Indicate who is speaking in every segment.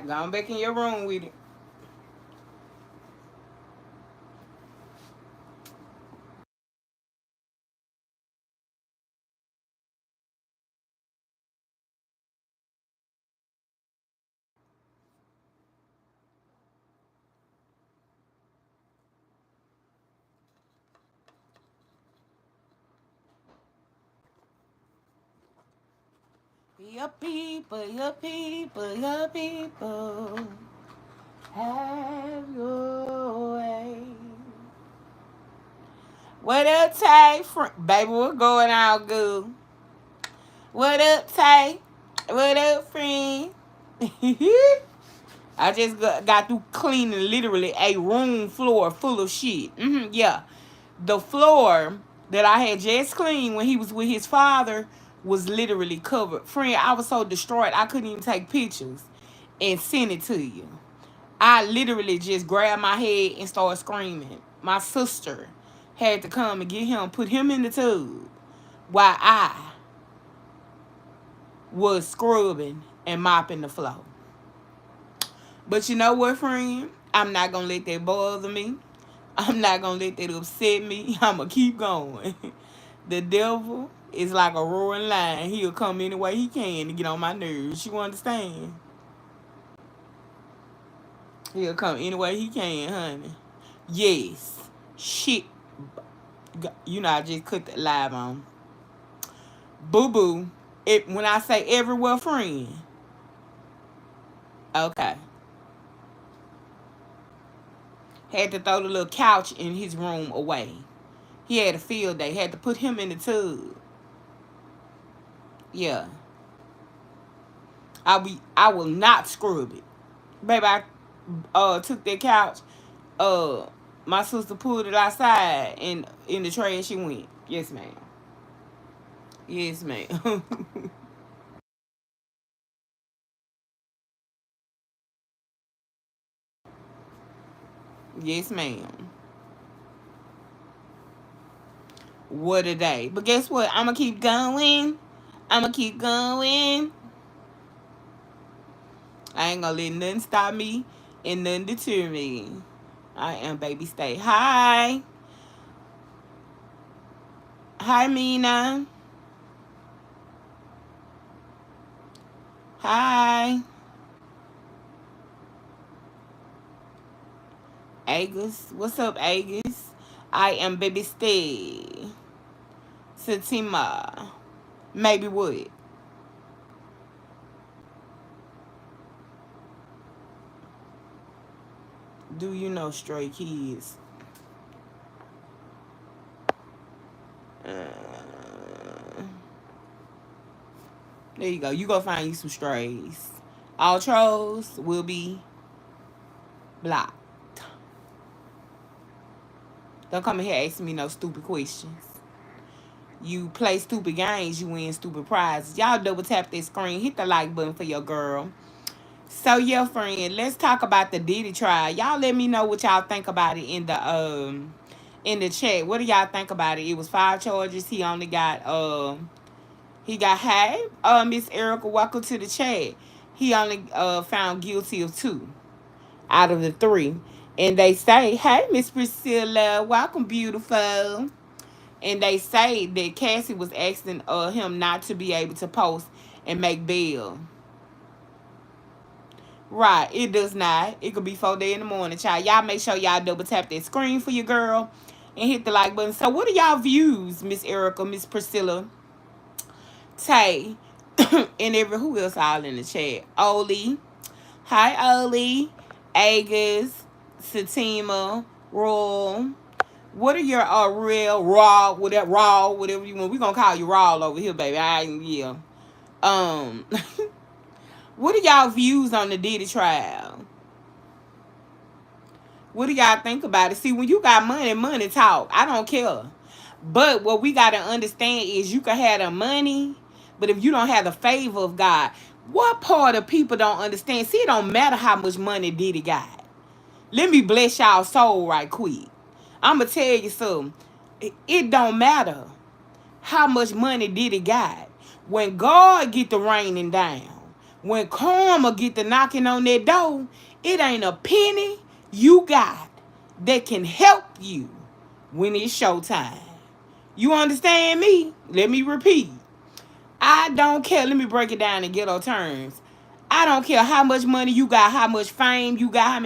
Speaker 1: right, go on back in your room with it. Your people, have your way. What up, Tay? Baby, we're going out good. What up, Tay? What up, friend? I just got through cleaning literally a room floor full of shit. Yeah. The floor that I had just cleaned when he was with his father was literally covered. Friend, I was so destroyed I couldn't even take pictures and send it to you. I literally just grabbed my head and started screaming. My sister had to come and get him, put him in the tub while I was scrubbing and mopping the floor. But you know what, friend? I'm not going to let that bother me. I'm not going to let that upset me. I'm going to keep going. The devil is like a roaring lion. He'll come any way he can to get on my nerves. You understand? He'll come any way he can, honey. Yes. Shit. You know, I just cut that live on. Boo-boo. When I say everywhere, friend. Okay. Had to throw the little couch in his room away. He had a field day. Had to put him in the tub. Yeah. I will not scrub it. Baby, I took that couch. Uh my sister pulled it outside and in the trash she went. Yes, ma'am. Yes, ma'am. Yes, ma'am. What a day. But guess what? I'ma keep going. I'ma keep going. I ain't gonna let nothing stop me and nothing deter me. I am baby stay. Hi. Hi, Mina. Hi. Agus. What's up, Agus? I am baby stay. Satima. Maybe what? Do you know Stray Kids? There you go. You go find you some strays. All trolls will be blocked. Don't come in here asking me no stupid questions. You play stupid games, you win stupid prizes. Y'all double tap that screen. Hit the like button for your girl. So yeah, friend, let's talk about the Diddy trial. Y'all let me know what y'all think about it in the chat. What do y'all think about it? It was 5 charges. He only got he got hey, Miss Erica, welcome to the chat. He only found guilty of 2 out of the 3. And they say, hey, Miss Priscilla, welcome, beautiful. And they say that Cassie was asking him not to be able to post and make bail. Right, it does not. It could be 4 day in the morning, child. Y'all make sure y'all double tap that screen for your girl and hit the like button. So what are y'all views, Miss Erica, Miss Priscilla, Tay, and who else all in the chat? Oli. Hi, Oli. Agus, Satima, Roll. What are your real whatever you want? We gonna call you raw over here, baby. Yeah. Um, what are y'all views on the Diddy trial? What do y'all think about it? See, when you got money, money talk. I don't care. But what we gotta understand is you can have the money, but if you don't have the favor of God, what part of people don't understand? See, it don't matter how much money Diddy got. Let me bless y'all soul right quick. I'ma tell you something. It don't matter how much money Diddy got. When God get the raining down, When karma get the knocking on that door, it ain't a penny you got that can help you when it's showtime. You understand me? Let me repeat. I don't care. Let me break it down in ghetto terms. I don't care how much money you got, how much fame you got,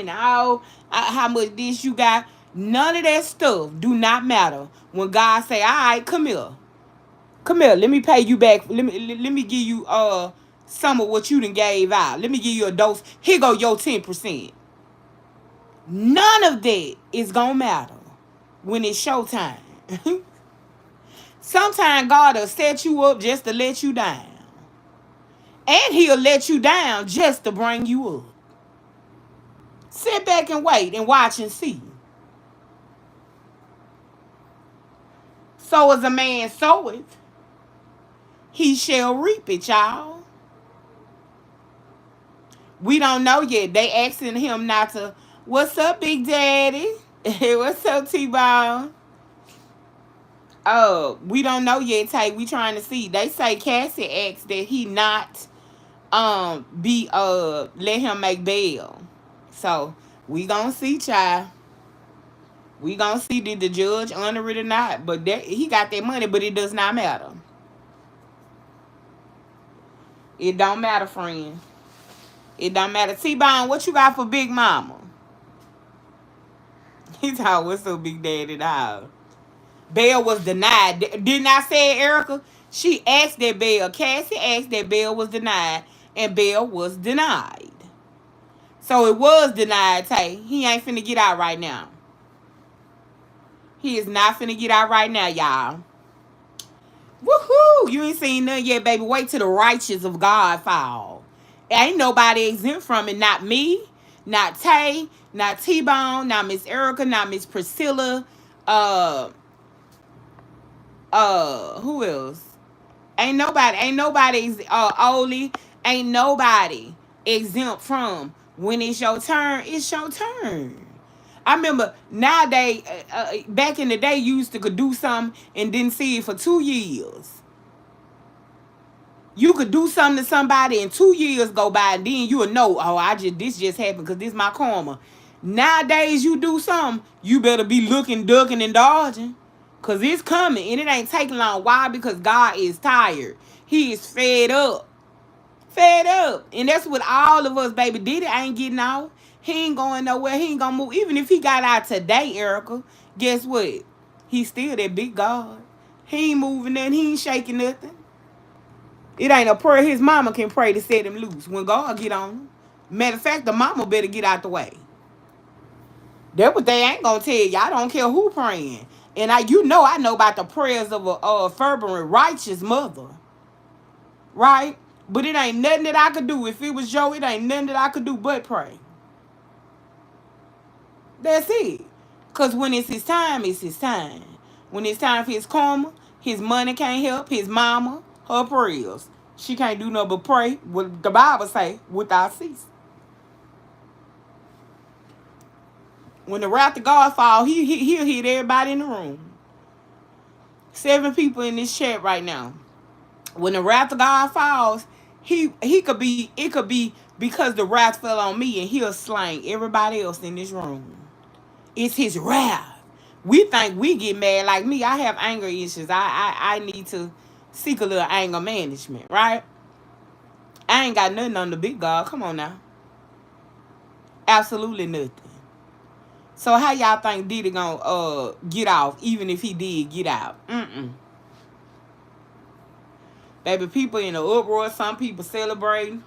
Speaker 1: how much this you got. None of that stuff do not matter when God say, "All right, come here, come here. Let me pay you back. Let me give you some of what you done gave out. Let me give you a dose. Here go your 10%." None of that is gonna matter when it's showtime. Sometimes God will set you up just to let you down. And he'll let you down just to bring you up. Sit back and wait and watch and see. So as a man soweth, he shall reap it, y'all. We don't know yet. They asking him not to. What's up, Big Daddy? What's up, T-Bone? Oh, we don't know yet, Tay. We trying to see. They say Cassie asked that he not let him make bail. So we gonna see, child. We gonna see did the judge honor it or not. But he got that money, but it does not matter. It don't matter, friend. It don't matter. T-Bone, what you got for Big Mama? He thought, what's up, Big Daddy? Dog. Bail was denied. Didn't I say it, Erica? She asked that bail. Cassie asked that bail was denied, and bail was denied. So it was denied, Tay. He ain't finna get out right now. He is not finna get out right now, y'all. Woohoo! You ain't seen nothing yet, baby. Wait till the righteous of God fall. Ain't nobody exempt from it. Not me, not Tay, not T-Bone, not Miss Erica, not Miss Priscilla. Who else? Ain't nobody Oli. Ain't nobody exempt from when it's your turn, it's your turn. I remember nowadays, back in the day, you used to could do something and didn't see it for 2 years. You could do something to somebody and 2 years go by and then you will know, oh, this just happened because this is my karma. Nowadays, you do something, you better be looking, ducking, and dodging. Because it's coming and it ain't taking long. Why? Because God is tired. He is fed up. Fed up. And that's what all of us, baby. Diddy ain't getting out. He ain't going nowhere. He ain't gonna move. Even if he got out today, Erica, guess what? He's still that big God. He ain't moving nothing. He ain't shaking nothing. It ain't a prayer his mama can pray to set him loose when God get on him. Matter of fact, the mama better get out the way. That's what they ain't gonna tell you. I don't care who praying. And I know about the prayers of a fervent, righteous mother. Right? But it ain't nothing that I could do. If it was Joe, it ain't nothing that I could do but pray. That's it. Because when it's his time, it's his time. When it's time for his karma, his money can't help, his mama, her prayers. She can't do nothing but pray, what the Bible say, without ceasing. When the wrath of God fall, he'll hit everybody in the room. 7 people in this chat right now. When the wrath of God falls, it could be because the wrath fell on me and he'll slang everybody else in this room. It's his wrath. We think we get mad like me. I have anger issues. I need to seek a little anger management, right? I ain't got nothing on the big God. Come on now. Absolutely nothing. So how y'all think Diddy gonna get off, even if he did get out? Baby, people in the uproar. Some people celebrating.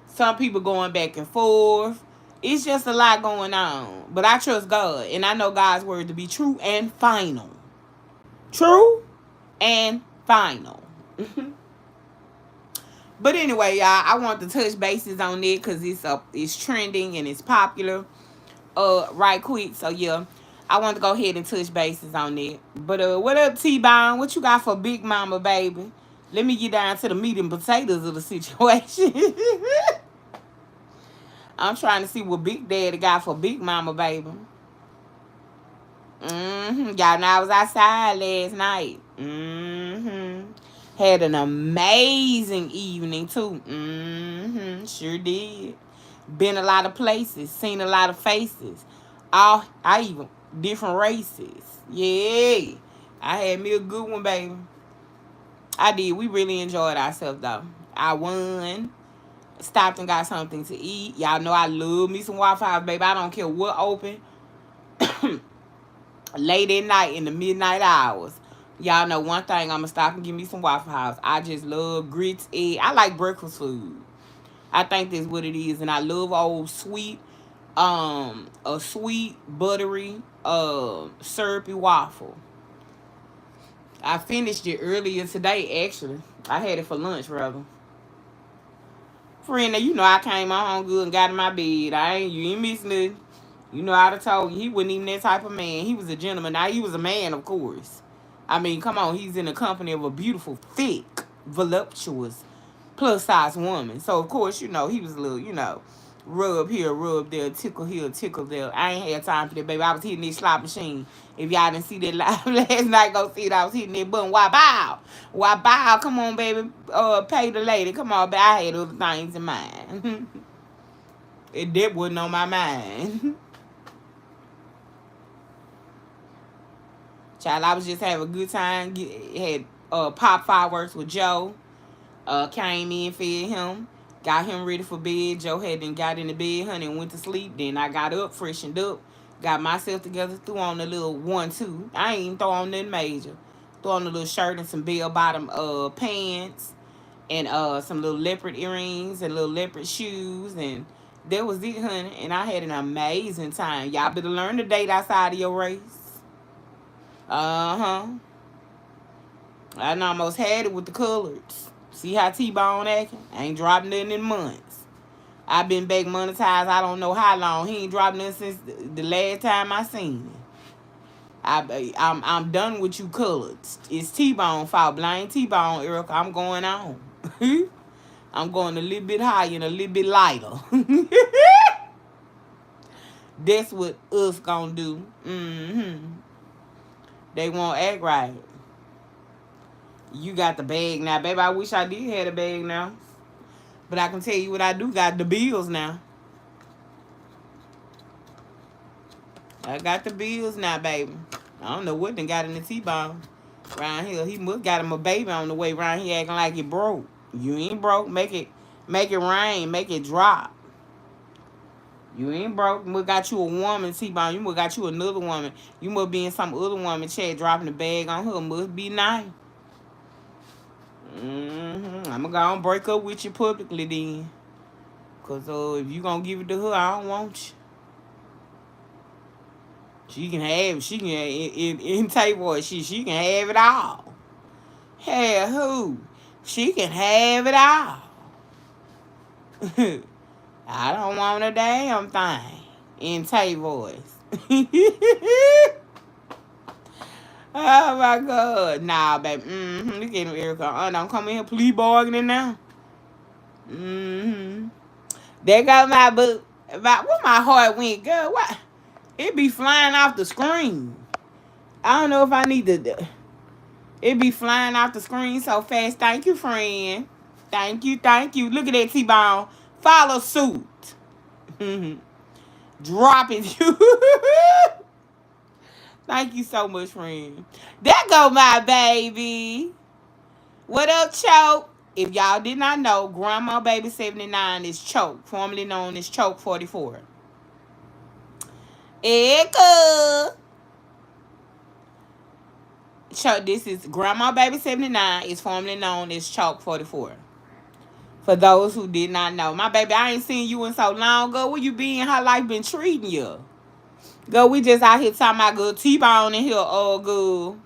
Speaker 1: Some people going back and forth. It's just a lot going on. But I trust God. And I know God's word to be true and final. True and final. But anyway, y'all, I want to touch bases on it because it's trending and it's popular. Right quick. So yeah, I want to go ahead and touch bases on it. But what up, T-Bone? What you got for Big Mama, baby? Let me get down to the meat and potatoes of the situation. I'm trying to see what Big Daddy got for Big Mama, baby. Y'all know I was outside last night. Had an amazing evening too. Sure did. Been a lot of places, seen a lot of faces. All I even different races. Yeah. I had me a good one, baby. I did. We really enjoyed ourselves though. I won. Stopped and got something to eat. Y'all know I love me some Waffle House, baby. I don't care what open. Late at night in the midnight hours. Y'all know one thing, I'ma stop and give me some Waffle House. I just love grits, egg. I like breakfast food. I think that's what it is. And I love old sweet, a sweet, buttery, syrupy waffle. I finished it earlier today, actually. I had it for lunch, rather. Friend, you know I came on home good and got in my bed. You ain't missing nothing. You know, I'd have told you he wasn't even that type of man. He was a gentleman. Now, he was a man, of course. I mean, come on, he's in the company of a beautiful, thick, voluptuous, plus-size woman. So, of course, you know, he was a little, rub here, rub there, tickle here, tickle there. I ain't had time for that, baby. I was hitting this slot machine. If y'all didn't see that live last night, go see it. I was hitting that button. Why bow? Why bow? Come on, baby. Pay the lady. Come on, baby. I had other things in mind. That wasn't on my mind. Child, I was just having a good time. Had pop fireworks with Joe. Came in, fed him. Got him ready for bed. Joe hadn't got in the bed, honey, and went to sleep. Then I got up, freshened up. Got myself together, threw on a little 1-2. I ain't even throw on nothing major. Threw on a little shirt and some bell-bottom pants. And some little leopard earrings and little leopard shoes. And that was it, honey. And I had an amazing time. Y'all better learn to date outside of your race. Uh-huh. I done almost had it with the coloreds. See how T-Bone acting? I ain't dropped nothing in months. I've been back monetized I don't know how long. He ain't dropped nothing since the last time I seen him. I'm done with you coloreds. It's T-Bone fault. Blame T-Bone, Erica. I'm going on. I'm going a little bit higher and a little bit lighter. That's what us gonna do. They won't act right. You got the bag now, baby. I wish I did have the bag now. But I can tell you what I do got the bills now. I got the bills now, baby. I don't know what done got in the T-Bone. Around here, he must got him a baby on the way around here acting like it broke. You ain't broke. Make it rain. Make it drop. You ain't broke. You must got you a woman, T-Bone. You must got you another woman. You must be in some other woman chat dropping the bag on her. Must be nice. I'm gonna go and break up with you publicly then. Cause if you gonna give it to her, I don't want you. She can have. She can in table. She can have it all. Hell, who? She can have it all. I don't want a damn thing in Tay voice. Oh my God. Nah, baby. Look at him, Erica. Don't come in here please bargaining now. There go my book. Where my heart went, girl? What? It be flying off the screen. I don't know if I need to. It be flying off the screen so fast. Thank you, friend. Thank you, thank you. Look at that T-Bone. Follow suit. Dropping you. Thank you so much, friend. There go my baby. What up, Choke? If y'all did not know, Grandma Baby 79 is Choke, formerly known as Choke 44. Echo. Choke, this is Grandma Baby 79 is formerly known as Choke 44. For those who did not know. My baby, I ain't seen you in so long. Girl, where you been? How life been treating you? Girl, we just out here talking about good T-Bone in here, good.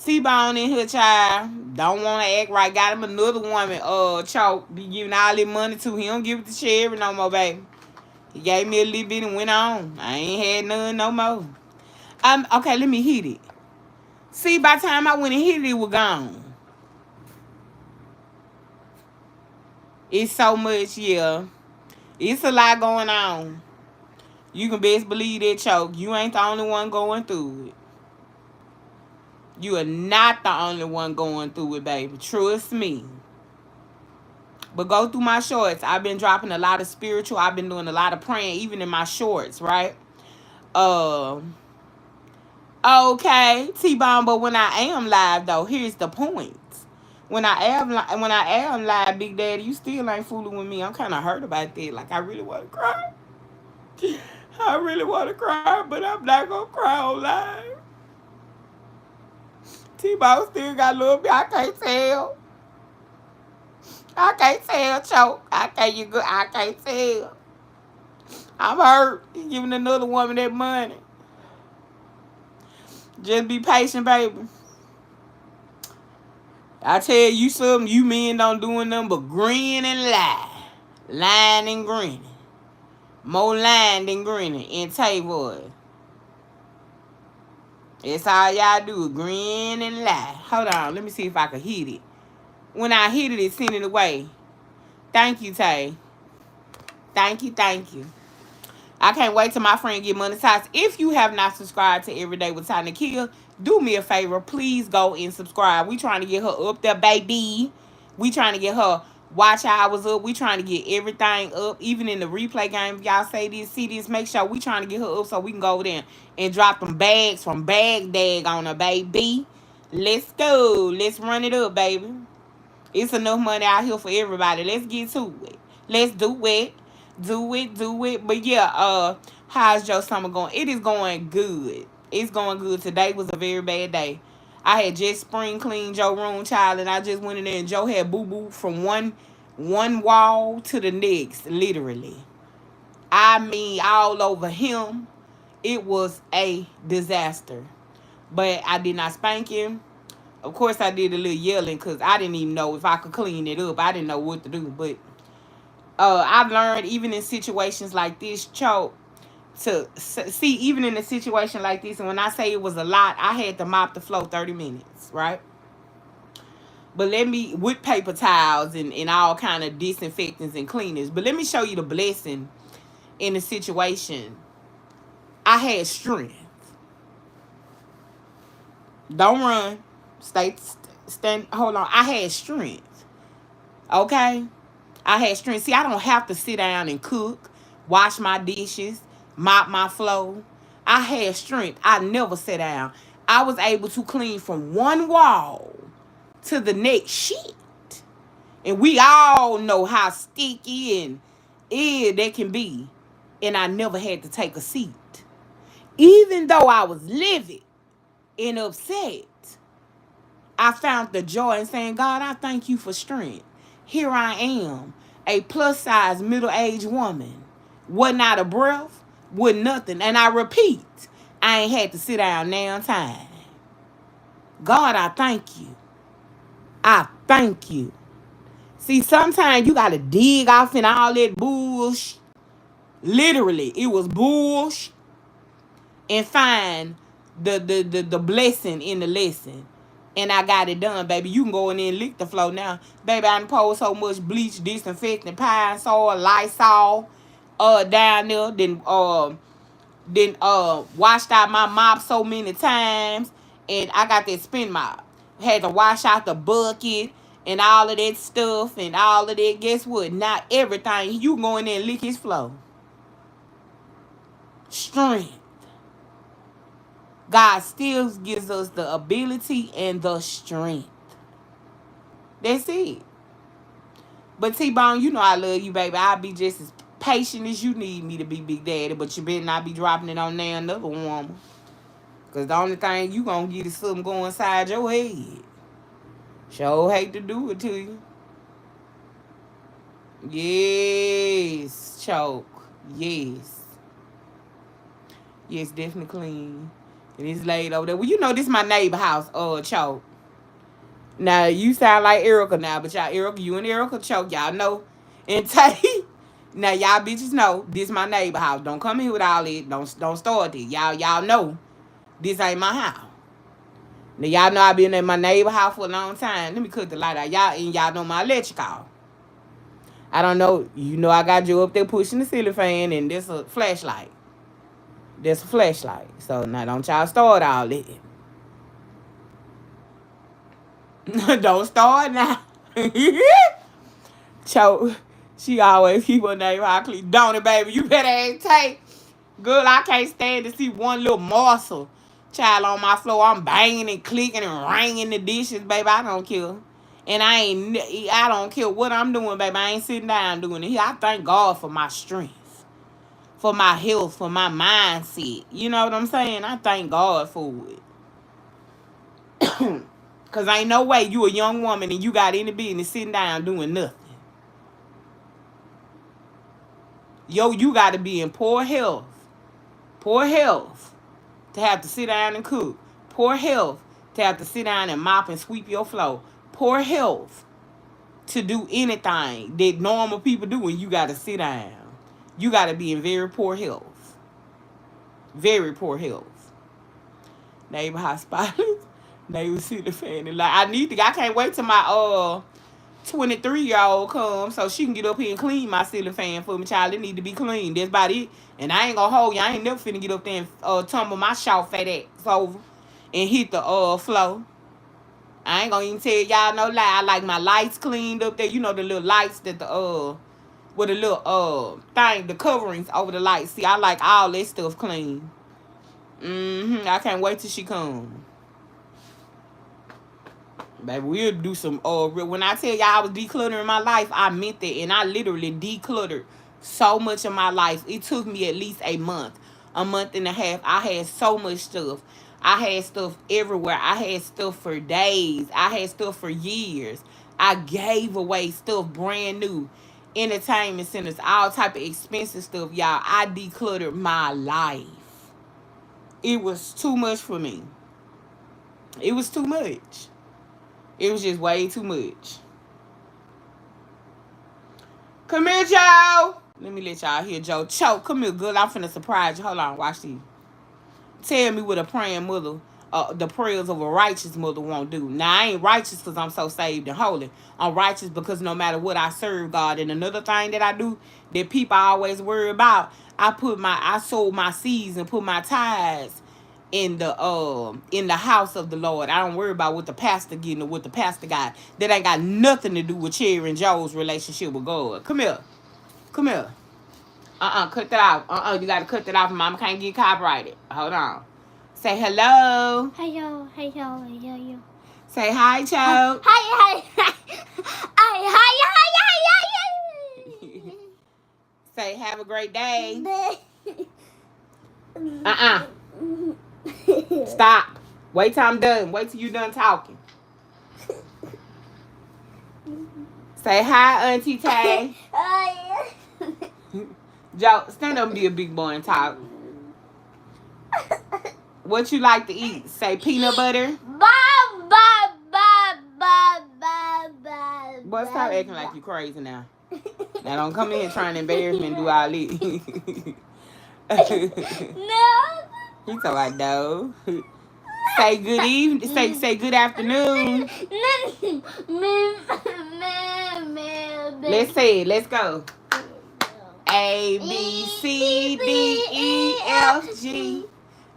Speaker 1: T-Bone in here, child. Don't want to act right. Got him another woman, Choke. Be giving all that money to him. He don't give it to Sherry no more, baby. He gave me a little bit and went on. I ain't had none no more. Okay, let me hit it. See, by the time I went and hit it, it was gone. It's so much, yeah. It's a lot going on. You can best believe that, Choke. You ain't the only one going through it. You are not the only one going through it, baby. Trust me. But go through my shorts. I've been dropping a lot of spiritual. I've been doing a lot of praying, even in my shorts, right? Okay, T-Bone. But when I am live, though, here's the point. When I am live, Big Daddy, you still ain't fooling with me. I'm kind of hurt about that. Like, I really want to cry. I really want to cry, but I'm not going to cry on live. T-Bone still got a little bit. I can't tell. I can't tell, Choke. I can't tell. I'm hurt. Giving another woman that money. Just be patient, baby. I tell you something, you men don't do nothing but grin and lie. Lying and grinning. More lying than grinning. And tell you what. That's all y'all do. Grin and lie. Hold on. Let me see if I can hit it. When I hit it, it sent it away. Thank you, Tay. Thank you, thank you. I can't wait till my friend get monetized. If you have not subscribed to Everyday with Ty Nikia, do me a favor. Please go and subscribe. We trying to get her up there, baby. We trying to get her watch hours up. We trying to get everything up. Even in the replay game, if y'all say this, see this, make sure we trying to get her up so we can go over there and drop them bags from Baghdad on her, baby. Let's go. Let's run it up, baby. It's enough money out here for everybody. Let's get to it. Let's do it. Do it. But yeah, how's your summer going? It is going good. It's going good. Today was a very bad day. I had just spring cleaned Joe room, child, and I just went in there and Joe had boo-boo from one wall to the next, literally. I mean, all over him. It was a disaster. But I did not spank him. Of course, I did a little yelling because I didn't even know if I could clean it up. I didn't know what to do. But I've learned, even in situations like this, Choke, to see, even in a situation like this, and when I say it was a lot, I had to mop the floor 30 minutes, right? But with paper towels and all kind of disinfectants and cleaners. But let me show you the blessing in the situation. I had strength. Don't run. Stand. Hold on. I had strength. Okay? I had strength. See, I don't have to sit down and cook, wash my dishes, mop my floor. I had strength. I never sat down. I was able to clean from one wall to the next shit. And we all know how sticky and ill that can be. And I never had to take a seat. Even though I was livid and upset, I found the joy in saying, God, I thank you for strength. Here I am, a plus-size middle-aged woman. Wasn't out of breath, wasn't nothing. And I repeat, I ain't had to sit down now time. God, I thank you. I thank you. See, sometimes you got to dig off in all that bullshit. Literally, it was bullshit. And find the blessing in the lesson. And I got it done, baby. You can go in there and lick the floor now. Baby, I done poured so much bleach, disinfectant, pine sol, Lysol down there. Then washed out my mop so many times. And I got that spin mop. Had to wash out the bucket and all of that stuff and all of that. Guess what? Not everything. You can go in there and lick his floor. Strength. God still gives us the ability and the strength. That's it. But T-Bone, you know I love you, baby. I'll be just as patient as you need me to be, Big Daddy. But you better not be dropping it on there another woman. Because the only thing you going to get is something going inside your head. Sure hate to do it to you. Yes, Choke. Yes. Yes, definitely clean. And it's laid over there. Well, you know this is my neighbor house, Choke. Now, you sound like Erica now, but you and Erica, Choke, y'all know. And Tay, now y'all bitches know this is my neighbor house. Don't come in here with all it. Don't start it. Y'all know this ain't my house. Now, y'all know I've been in my neighbor house for a long time. Let me cut the light out. Y'all know my electrical. I don't know. You know I got you up there pushing the ceiling fan, and there's a flashlight. There's a flashlight. So now don't y'all start all that. Don't start now. Choke. She always keep her name high. Don't it, baby? You better ask Tay. Girl, I can't stand to see one little morsel. Child on my floor. I'm banging and clicking and ringing the dishes, baby. I don't care. And I don't care what I'm doing, baby. I ain't sitting down doing it. I thank God for my strength, for my health, for my mindset. You know what I'm saying? I thank God for it. Because ain't no way you a young woman and you got any business sitting down doing nothing. Yo, you got to be in poor health. Poor health to have to sit down and cook. Poor health to have to sit down and mop and sweep your floor. Poor health to do anything that normal people do when you got to sit down. You got to be in very poor health. Very poor health. Neighbor hospital. Neighbor ceiling fan. And like, I can't wait till my 23-year-old come so she can get up here and clean my ceiling fan for me, child. It need to be clean. That's about it. And I ain't gonna hold you. I ain't never finna get up there and tumble my short fat ass over and hit the floor. I ain't gonna even tell y'all no lie. I like my lights cleaned up there. You know the little lights that with the little thing, the coverings over the lights. See, I like all that stuff clean. I can't wait till she come. Baby, we'll do some when I tell y'all I was decluttering my life, I meant that. And I literally decluttered so much of my life. It took me at least a month and a half. I had so much stuff. I had stuff everywhere. I had stuff for days. I had stuff for years. I gave away stuff brand new. Entertainment centers, all type of expensive stuff, y'all. I decluttered my life. It was too much for me. It was too much. It was just way too much. Come here, Joe. Let me let y'all hear Joe choke. Come here, good. I'm finna surprise you. Hold on, watch these. Tell me what a praying mother, the prayers of a righteous mother won't do. Now, I ain't righteous because I'm so saved and holy. I'm righteous because no matter what, I serve God. And another thing that I do that people always worry about, I sold my seeds and put my tithes in the house of the Lord. I don't worry about what the pastor getting or what the pastor got. That ain't got nothing to do with Cherry and Joe's relationship with God. Come here. Come here. Cut that off. You gotta cut that off. Mama can't get copyrighted. Hold on. Say hello.
Speaker 2: Hello.
Speaker 1: Say hi, Joe.
Speaker 2: Hi.
Speaker 1: Say have a great day. Stop. Wait till I'm done. Wait till you done talking. Say hi, Auntie Tay. Joe, stand up and be a big boy and talk. What you like to eat? Say peanut butter. Boy, stop acting like you crazy now. Now don't come in trying to embarrass me and do all this.
Speaker 2: No.
Speaker 1: He talking about no. Say good evening. Say good afternoon. Let's say it. Let's go. A B C D E F G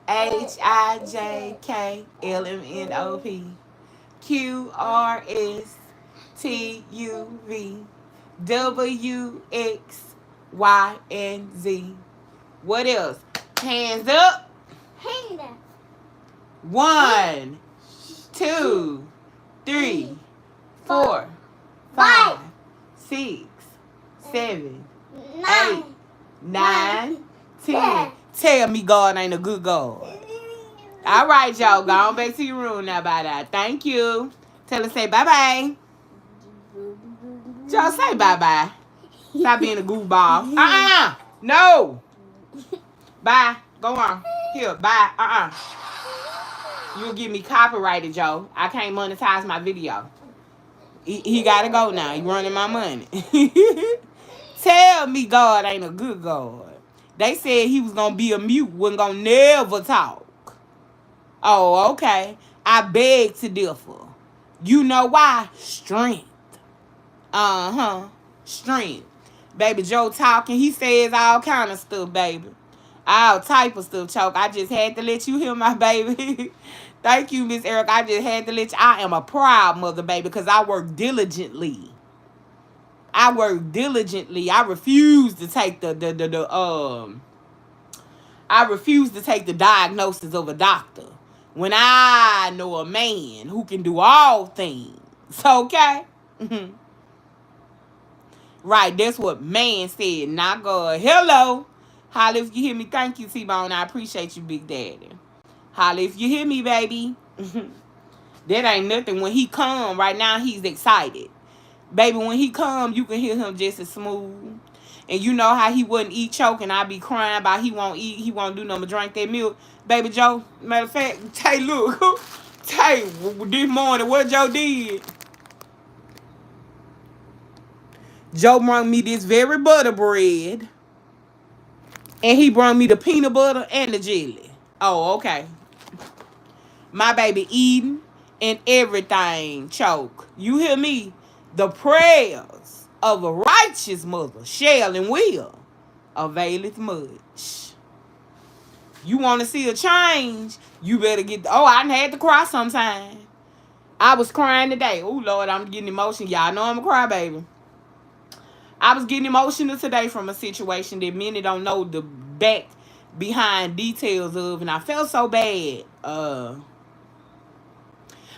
Speaker 1: H I J K L M N O P Q R S T U V W X Y and Z. What else? Hands up.
Speaker 2: Hand up.
Speaker 1: 1, 2, 3, 4, 5, 6, 7, 8, 9, 10. Tell me God ain't a good God. All right, y'all. Go on back to your room now, by that. Thank you. Tell her say bye-bye. Y'all say bye-bye. Stop being a goofball. No. Bye. Go on. Here, bye. You'll give me copyrighted, Joe. I can't monetize my video. He gotta go now. He running my money. Tell me God ain't a good God. They said he was gonna be a mute, wasn't gonna never talk. Oh, okay. I beg to differ. You know why? Strength. Strength. Baby Joe talking, he says all kind of stuff, baby. All type of stuff, Choke. I just had to let you hear my baby. Thank you, Miss Erica. I just had to let you. I am a proud mother, baby, because I work diligently. I work diligently. I refuse to take I refuse to take the diagnosis of a doctor when I know a man who can do all things. Okay? Right, that's what man said, not God. Hello. Holla if you hear me. Thank you, T-Bone. I appreciate you, Big Daddy. Holla if you hear me, baby. That ain't nothing. When he come, right now, he's excited. Baby, when he come, you can hear him just as smooth. And you know how he wouldn't eat choking. I be crying about he won't eat, he won't do nothing but drink that milk. Baby Joe, matter of fact, Tay, look. Tay, this morning, what Joe did? Joe brought me this very butter bread. And he brought me the peanut butter and the jelly. Oh, okay. My baby eating and everything, choke. You hear me? The prayers of a righteous mother shall and will availeth much. You want to see a change? You better get. Oh, I had to cry sometime. I was crying today. Oh, Lord, I'm getting emotional. Y'all know I'm a crybaby. I was getting emotional today from a situation that many don't know the back behind details of, and I felt so bad.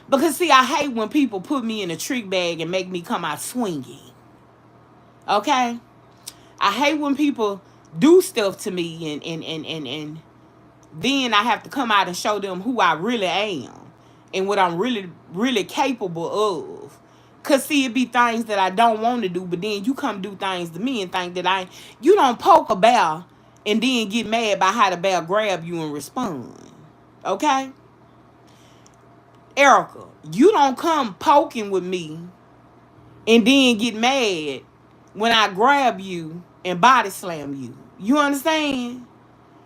Speaker 1: Because, see, I hate when people put me in a trick bag and make me come out swinging. Okay? I hate when people do stuff to me and then I have to come out and show them who I really am and what I'm really, really capable of. Because, see, it be things that I don't want to do, but then you come do things to me and think that you don't poke a bear and then get mad by how the bear grab you and respond. Okay? Erica, you don't come poking with me and then get mad when I grab you and body slam you. You understand?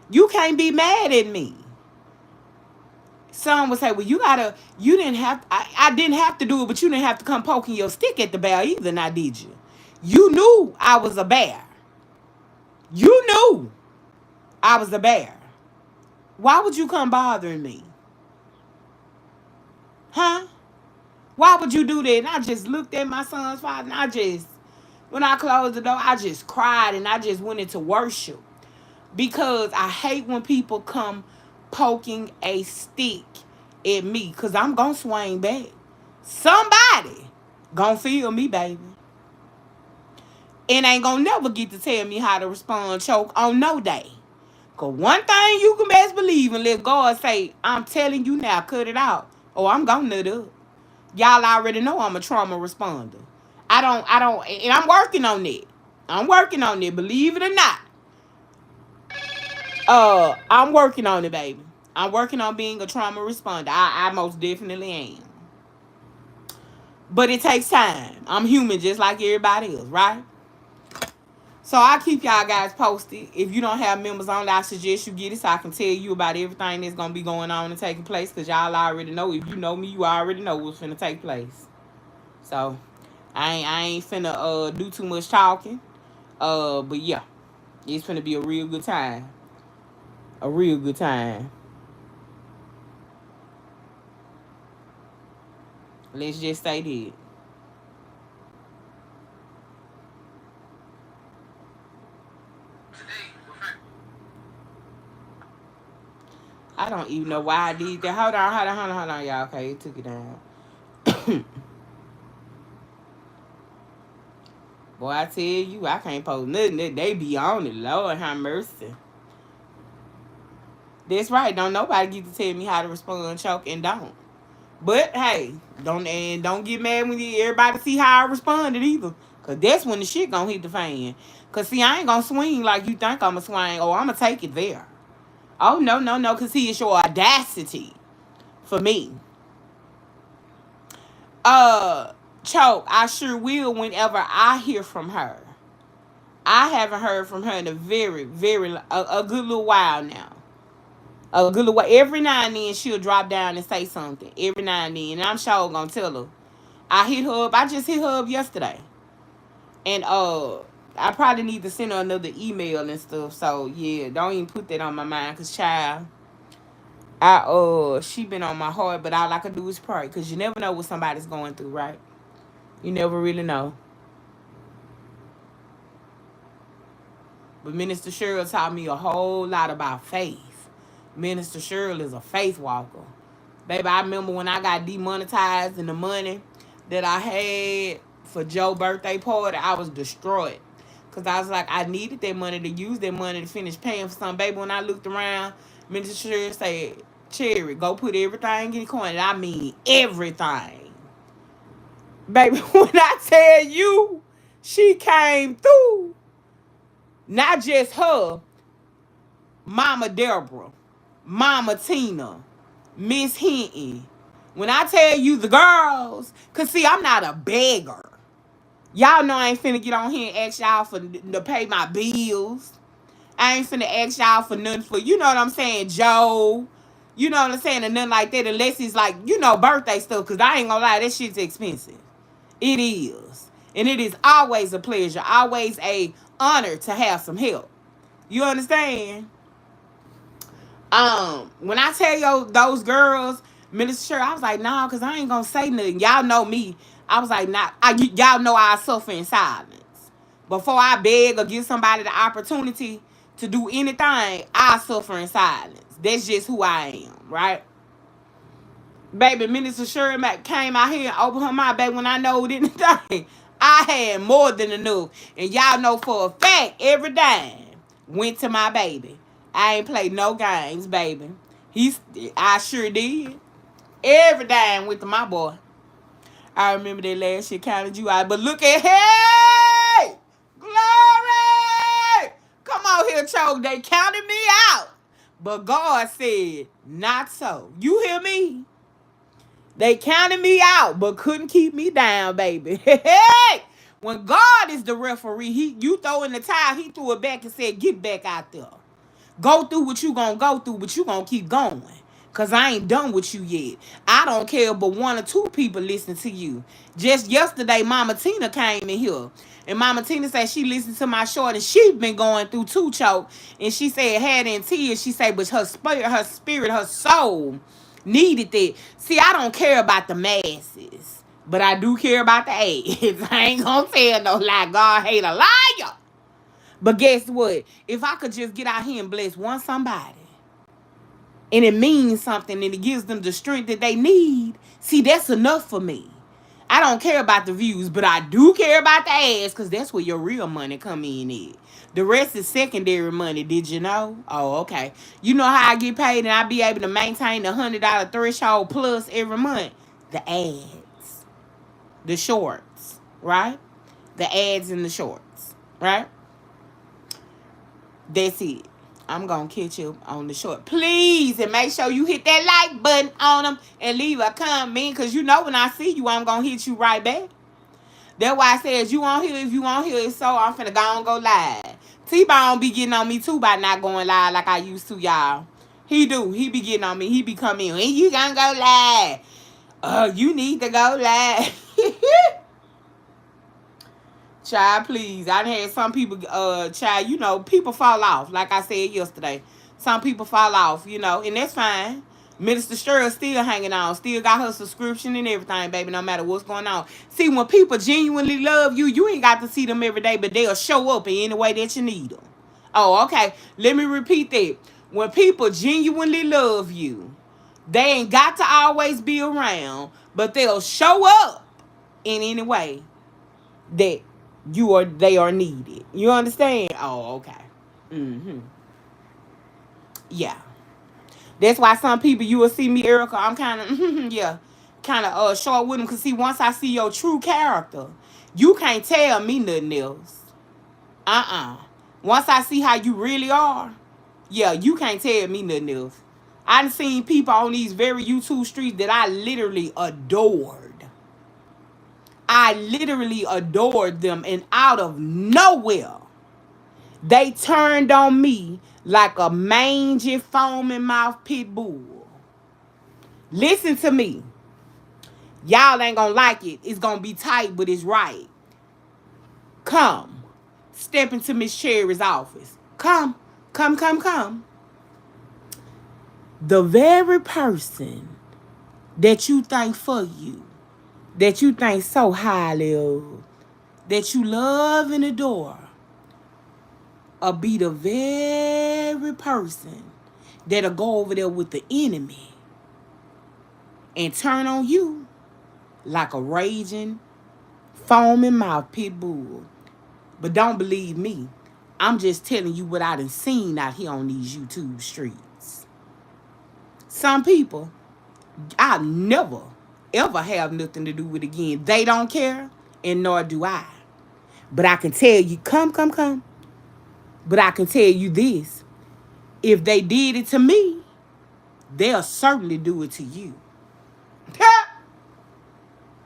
Speaker 1: You can't be mad at me. Some would say, well, you didn't have, I didn't have to do it, but you didn't have to come poking your stick at the bear either, now did you? You knew I was a bear. You knew I was a bear. Why would you come bothering me? Huh? Why would you do that? And I just looked at my son's father and when I closed the door, I just cried and I just went into worship. Because I hate when people come poking a stick at me. Because I'm going to swing back. Somebody going to feel me, baby. And ain't going to never get to tell me how to respond, choke on no day. Because one thing you can best believe and let God say, I'm telling you now, cut it out. Or I'm going to nut up. Y'all already know I'm a trauma responder. I don't, and I'm working on it. I'm working on it, believe it or not. I'm working on it, baby. I'm working on being a trauma responder. I most definitely am. But it takes time. I'm human just like everybody else, right? So I keep y'all guys posted. If you don't have members on, I suggest you get it so I can tell you about everything that's going to be going on and taking place. Because y'all already know. If you know me, you already know what's finna take place. So I ain't finna do too much talking. But yeah, it's finna be a real good time. A real good time. Let's just say that. I don't even know why I did that. Hold on, y'all. Okay, it took it down. Boy, I tell you, I can't post nothing. They be on it. Lord have mercy. That's right. Don't nobody get to tell me how to respond, choke, and don't. But hey, don't get mad when everybody see how I responded either. Cause that's when the shit gonna hit the fan. Cause see, I ain't gonna swing like you think I'ma swing. Oh, I'ma take it there. Oh no. Cause see, it's your audacity for me. Choke, I sure will whenever I hear from her. I haven't heard from her in a very, very a good little while now. A good little while. Every now and then she'll drop down and say something. Every now and then, and I'm sure gonna tell her. I hit her up. I just hit her up yesterday, and I probably need to send her another email and stuff. So yeah, don't even put that on my mind, cause child, She been on my heart, but all I can do is pray, cause you never know what somebody's going through, right? You never really know. But Minister Cheryl taught me a whole lot about faith. Minister Cheryl is a faith walker. Baby, I remember when I got demonetized and the money that I had for Joe's birthday party, I was destroyed. Because I was like, I needed that money to use that money to finish paying for something. Baby, when I looked around, Minister Cheryl said, Cherry, go put everything in the coin. And I mean everything. Baby, when I tell you, she came through. Not just her, Mama Deborah, Mama Tina, Miss Hinton. When I tell you the girls, cause see, I'm not a beggar. Y'all know I ain't finna get on here and ask y'all for to pay my bills. I ain't finna ask y'all for nothing for, you know what I'm saying, Joe. You know what I'm saying, and nothing like that, unless it's like, birthday stuff, cause I ain't gonna lie, that shit's expensive. It is. And it is always a pleasure, always a honor to have some help. You understand? When I tell you those girls, Minister Cheryl, I was like, nah, cause I ain't gonna say nothing. Y'all know me. I was like, nah, y'all know I suffer in silence. Before I beg or give somebody the opportunity to do anything, I suffer in silence. That's just who I am, right? Baby, Minister Cheryl came out here and opened her mouth, baby, when I know anything. I had more than enough. And y'all know for a fact, every dime went to my baby. I ain't played no games, baby. I sure did. Every dime went to my boy. I remember that last year counted you out. But look at, hey! Glory! Come on here, Choke. They counted me out. But God said, not so. You hear me? They counted me out, but couldn't keep me down, baby. Hey! When God is the referee, you throw in the towel, he threw it back and said, get back out there. Go through what you gonna go through, but you gonna keep going. Cause I ain't done with you yet. I don't care but one or two people listen to you. Just yesterday, Mama Tina came in here. And Mama Tina said she listened to my short and she been going through too, Choke. And she said had in tears. She said, but her spirit, her soul needed that. See, I don't care about the masses, but I do care about the AIDS. I ain't gonna tell no lie. God hate a liar. But guess what? If I could just get out here and bless one somebody, and it means something and it gives them the strength that they need, see, that's enough for me. I don't care about the views, but I do care about the ads, because that's where your real money come in at. The rest is secondary money. Did you know? Oh, okay. You know how I get paid and I be able to maintain the $100 threshold plus every month? The ads. The shorts, right? The ads and the shorts, right? That's it. I'm going to catch you on the short. Please, and make sure you hit that like button on them and leave a comment, because you know when I see you, I'm going to hit you right back. That's why I said, if you on here, it's so I'm finna go and go live. T-Bone be getting on me too by not going live like I used to, y'all. He do. He be getting on me. He be coming in. And you gonna go live. You need to go live. Child, please. I done had some people, child, people fall off. Like I said yesterday. Some people fall off, and that's fine. Minister Cheryl still hanging on. Still got her subscription and everything, baby, no matter what's going on. See, when people genuinely love you, you ain't got to see them every day, but they'll show up in any way that you need them. Oh, okay. Let me repeat that. When people genuinely love you, they ain't got to always be around, but they'll show up in any way that they are needed. You understand? Oh, okay. Yeah. That's why some people, you will see me, Erica, I'm kind of, kind of short with them. Because, see, once I see your true character, you can't tell me nothing else. Once I see how you really are, you can't tell me nothing else. I done seen people on these very YouTube streets that I literally adored. I literally adored them, and out of nowhere, they turned on me like a mangy, foaming mouth pit bull. Listen to me. Y'all ain't gonna like it. It's gonna be tight, but it's right. Come. Step into Miss Cherry's office. Come. The very person that you think for you, that you think so highly of, that you love and adore, will be the very person that'll go over there with the enemy and turn on you like a raging, foaming mouth pit bull. But don't believe me. I'm just telling you what I done seen out here on these YouTube streets. Some people, I never, ever have nothing to do with again. They don't care, and nor do I. But I can tell you, come. But I can tell you this. If they did it to me, they'll certainly do it to you.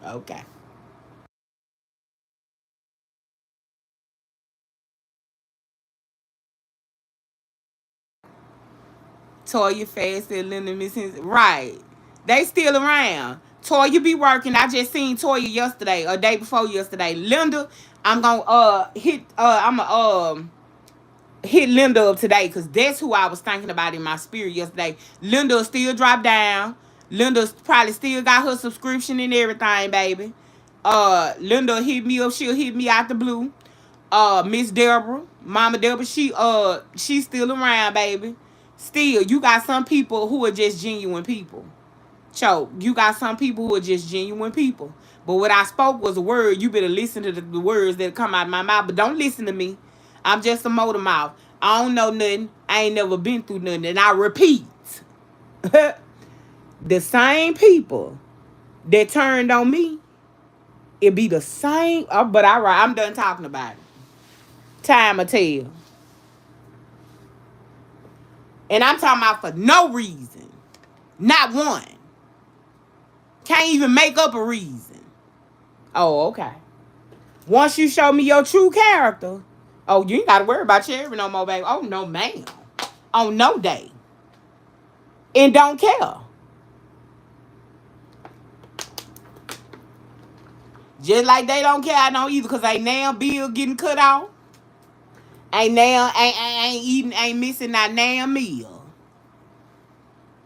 Speaker 1: Okay. Toya Fast and Linda Missing. Right. They still around. Toya be working. I just seen Toya yesterday or day before yesterday. Linda, I'm gonna hit Linda up today because that's who I was thinking about in my spirit yesterday. Linda still dropped down. Linda probably still got her subscription and everything, baby. Linda hit me up. She'll hit me out the blue. Miss Deborah, Mama Deborah, she's still around, baby. Still, you got some people who are just genuine people. Choke. You got some people who are just genuine people. But what I spoke was a word. You better listen to the words that come out of my mouth. But don't listen to me. I'm just a motor mouth. I don't know nothing. I ain't never been through nothing. And I repeat, the same people that turned on me, it be the same. But all right, I'm done talking about it. Time will tell. And I'm talking about for no reason. Not one. Can't even make up a reason. Oh, okay. Once you show me your true character, oh, you ain't got to worry about Cherry no more, baby. Oh, no, ma'am. On no day. And don't care. Just like they don't care, I don't either, because ain't now bill getting cut off. Ain't eating, ain't missing that damn meal.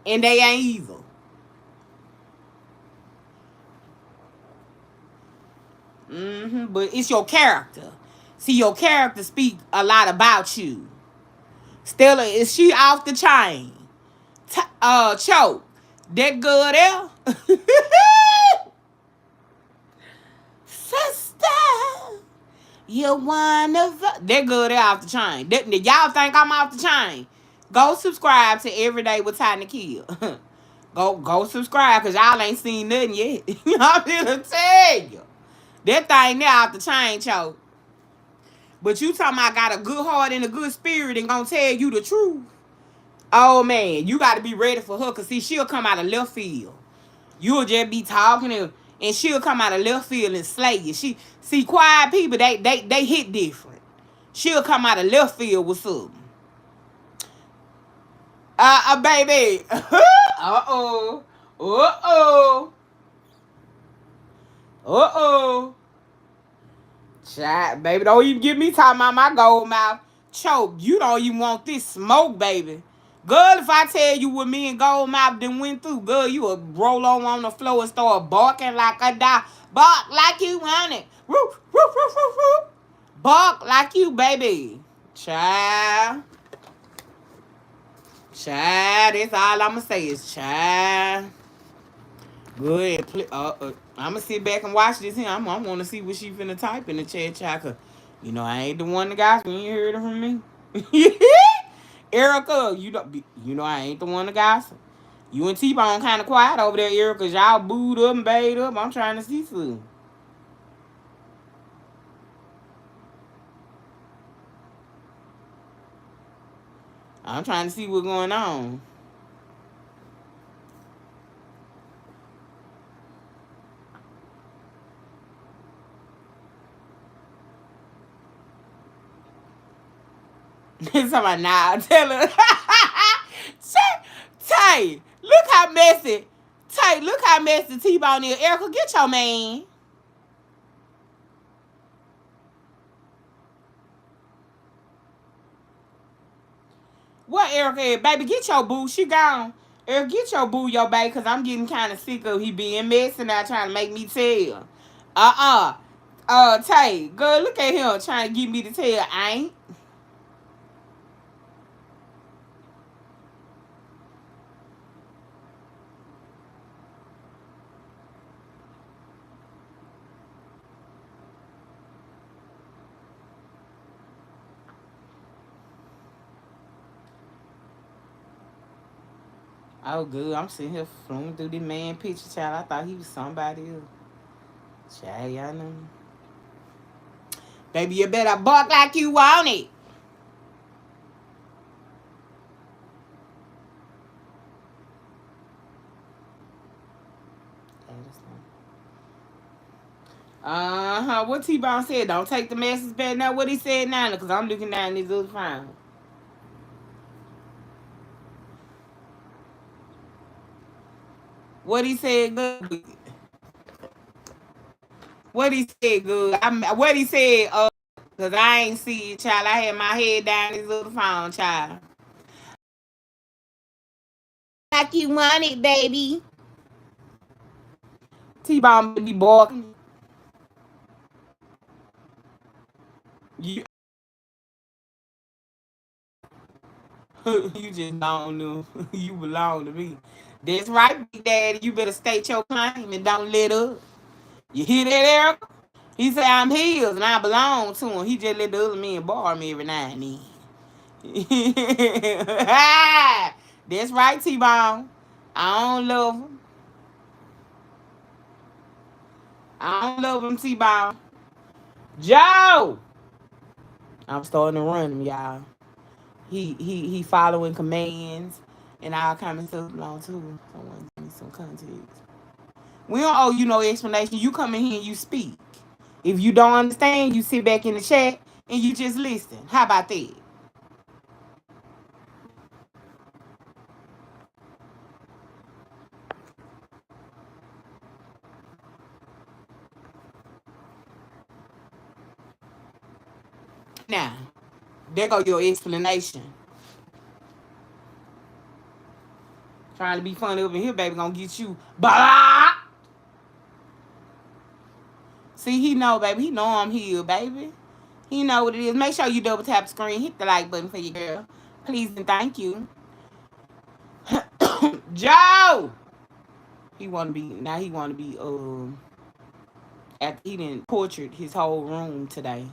Speaker 1: And they ain't either. But it's your character. See, your character speak a lot about you. Stella, is she off the chain? Choke. That girl there? Sister, you're one of us. That girl there off the chain. Y'all think I'm off the chain? Go subscribe to Everyday with Tiny Kill. Go subscribe, because y'all ain't seen nothing yet. I'm here to tell you. That thing there off the chain, Choke. But you talking about got a good heart and a good spirit and gonna tell you the truth. Oh, man, you got to be ready for her, because, see, she'll come out of left field. You'll just be talking, and she'll come out of left field and slay you. See, quiet people, they hit different. She'll come out of left field with something. Baby. Uh-oh. Uh-oh. Uh-oh. Chat, baby, don't even get me talking about my gold mouth. Choke, you don't even want this smoke, baby. Girl, if I tell you what me and Gold Mouth done went through, girl, you will roll on the floor and start barking like a dog. Bark like you want it. Roof, roof, roof, roof, roof. Bark like you, baby. Child. Child, that's all I'ma say is child. Good. I'ma sit back and watch this here. I want to see what she finna type in the chat, child. 'Cause, you know, I ain't the one that got you. You ain't heard it from me. Erica, you know I ain't the one that gossip. You and T-Bone kind of quiet over there, Erica, because y'all booed up and bayed up. I'm trying to see something. I'm trying to see what's going on. Somebody now tell her. Tay, look how messy. Tay, look how messy T-Bone is. Erica, get your man. What Erica is? Baby, get your boo. She gone. Get your boo your baby, because I'm getting kind of sick of he being messy now trying to make me tell. Tay, girl, look at him trying to get me to tell. I ain't. Oh, good. I'm sitting here flowing through the man picture, child. I thought he was somebody else. Child, y'all know. Baby, you better bark like you want it. What T-Bone said, don't take the message back now. What he said now, because I'm looking down this other phone. What he said good. What he said good. What he said, because I ain't see it, child. I had my head down this other phone, child. Like you want it, baby. T-Bone be barking. You, you just don't know. You belong to me. That's right, Big Daddy. You better state your claim and don't let up. You hear that, Eric? He said I'm his and I belong to him. He just let the other men borrow me every now and then. That's right, T-Bone. I don't love him. I don't love him, T-Bone. Joe! I'm starting to run him, y'all. He following commands and all kind of stuff along too. Someone give me some context. We don't owe you no explanation. You come in here and you speak. If you don't understand, you sit back in the chat and you just listen. How about that? Now, there go your explanation. Trying to be funny over here, baby, gonna get you. Blah! See, he know, baby. He know I'm here, baby. He know what it is. Make sure you double tap the screen. Hit the like button for your girl. Please and thank you. Joe! He wanna be after he didn't portrait his whole room today.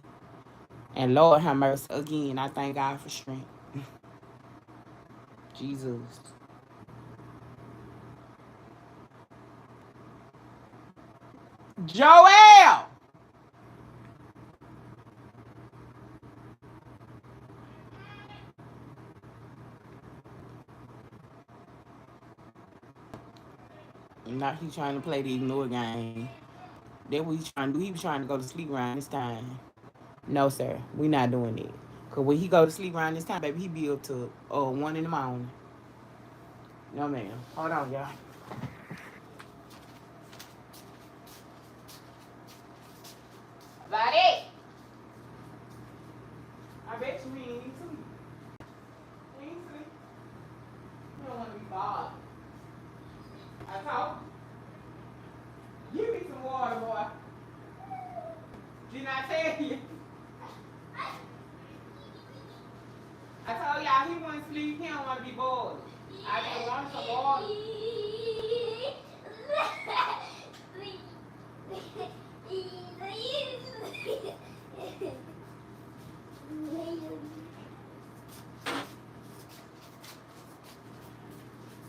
Speaker 1: And Lord have mercy again. I thank God for strength. Jesus. Joel! Now he trying to play the ignore game. That what he trying to do. He was trying to go to sleep around this time. No, sir. We not doing it. Cause when he go to sleep around this time, baby, he be up to 1 in the morning. No, ma'am. Hold on, y'all. About it. I bet you he ain't sleep. He ain't sleep. You don't want to be bothered. I talk. Give me some water, boy. Did I tell you? I told y'all he wouldn't sleep. He don't want to be bored. I just want some water.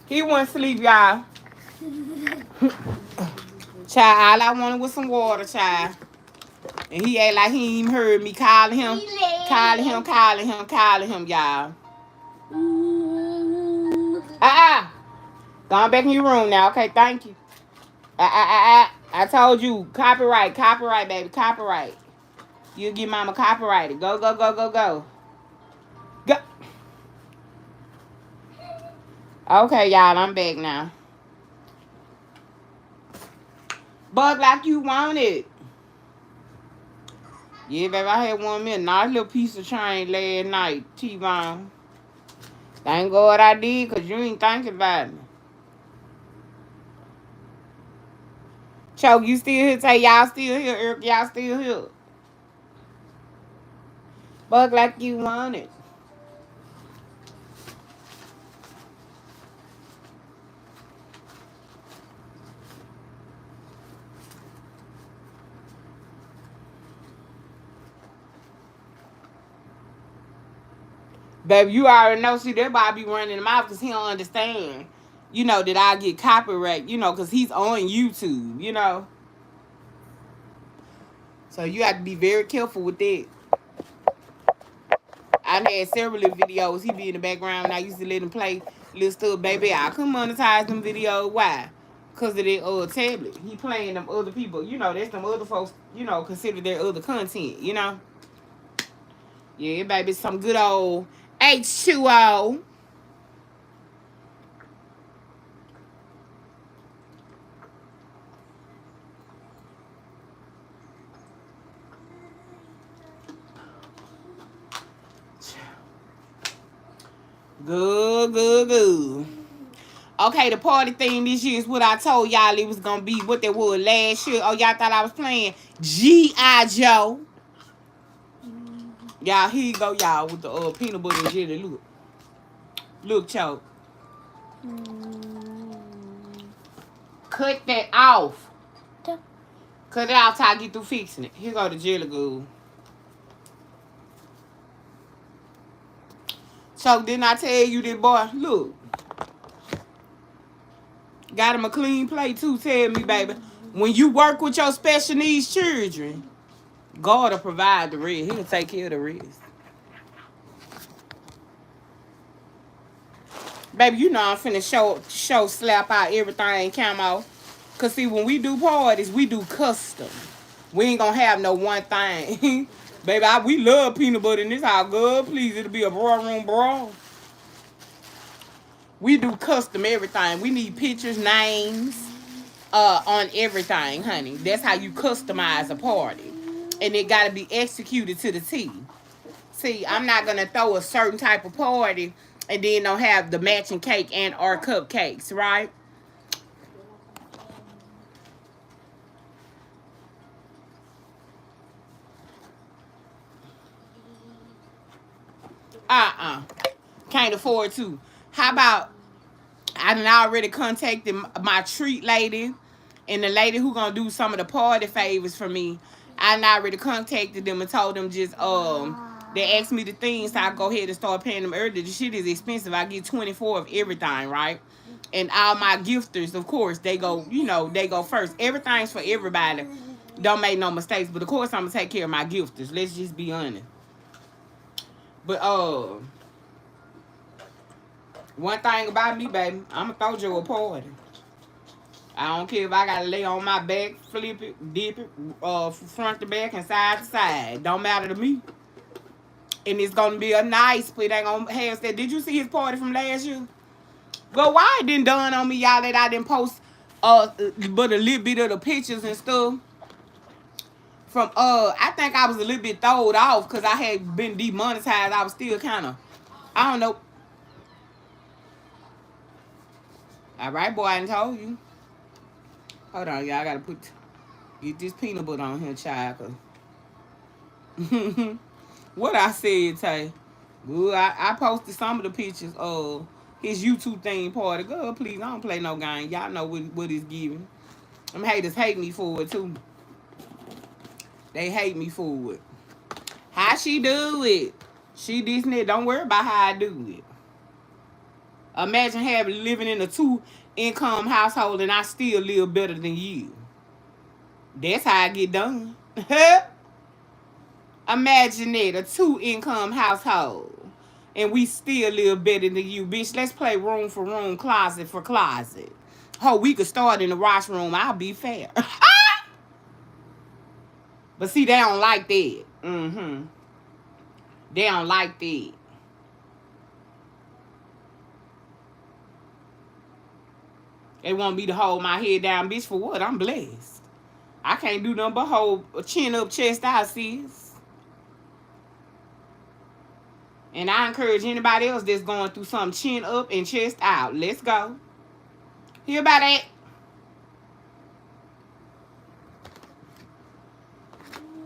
Speaker 1: He wouldn't sleep, y'all. Child, all I wanted was some water, child. And he act like he ain't even heard me calling him, y'all. Going back in your room now, okay? Thank you. I told you, copyright, baby, copyright. You get mama copyrighted. Go. Go. Okay, y'all, I'm back now. Bug like you want it. Yeah, baby, I had one minute. Nice little piece of chain last night, T-Bone. Thank God I did, because you ain't thinking about me. Choke, you still here? Say y'all still here. Eric, y'all still here. Bug like you want it. Baby, you already know. See, that boy be running him out because he don't understand. You know, that I get copyright, because he's on YouTube, So you have to be very careful with that. I've had several videos. He be in the background and I used to let him play little stuff. Baby, I couldn't monetize them videos. Why? Because of that tablet. He playing them other people. That's them other folks, consider their other content, Yeah, baby, some good old H2O. Good. Okay, the party theme this year is what I told y'all it was gonna be. What they was last year. Oh, y'all thought I was playing G.I. Joe. Y'all, here you go, y'all, with the peanut butter and jelly. Look, Choke. Cut that off. Cut it off till I get through fixing it. Here go the jelly good. So didn't I tell you that, boy? Look. Got him a clean plate too. Tell me, baby. When you work with your special needs children, God will provide the rest. He'll take care of the rest. Baby, I'm finna show slap out everything camo. Cause see, when we do parties, we do custom. We ain't gonna have no one thing. Baby, we love peanut butter in this house. God, please, it'll be a room brawl. We do custom everything. We need pictures, names, on everything, honey. That's how you customize a party. And it gotta be executed to the T. See, I'm not gonna throw a certain type of party and then don't have the matching cake and or cupcakes, right? Can't afford to. How about I done already contacted my treat lady and the lady who gonna do some of the party favors for me. I done already contacted them and told them just they asked me the things, so I go ahead and start paying them early. The shit is expensive. I get 24 of everything, right? And all my gifters, of course, they go, they go first. Everything's for everybody. Don't make no mistakes. But of course I'm gonna take care of my gifters. Let's just be honest. But one thing about me, baby, I'ma throw you a party. I don't care if I gotta lay on my back, flip it, dip it, front to back and side to side. Don't matter to me. And it's gonna be a nice, but it ain't gonna have that. Did you see his party from last year? Well, why it didn't dawn on me, y'all, that I didn't post but a little bit of the pictures and stuff. From I think I was a little bit throwed off because I had been demonetized. I was still kinda, I don't know. All right, boy, I done told you. Hold on, y'all. I gotta get this peanut butter on here, child. What I said, Tay. Good. I posted some of the pictures of his YouTube theme party. Girl, please, I don't play no game. Y'all know what it's giving. Them haters hate me for it too. They hate me for it. How she do it? She this and that. Don't worry about how I do it. Imagine living in a 2-income household and I still live better than you. That's how I get done. Imagine that, a 2-income household. And we still live better than you, bitch. Let's play room for room, closet for closet. Oh, we could start in the washroom. I'll be fair. But see, they don't like that. They don't like that. They want me to hold my head down, bitch, for what? I'm blessed. I can't do nothing but hold a chin up, chest out, sis. And I encourage anybody else that's going through something, chin up and chest out. Let's go. Hear about that?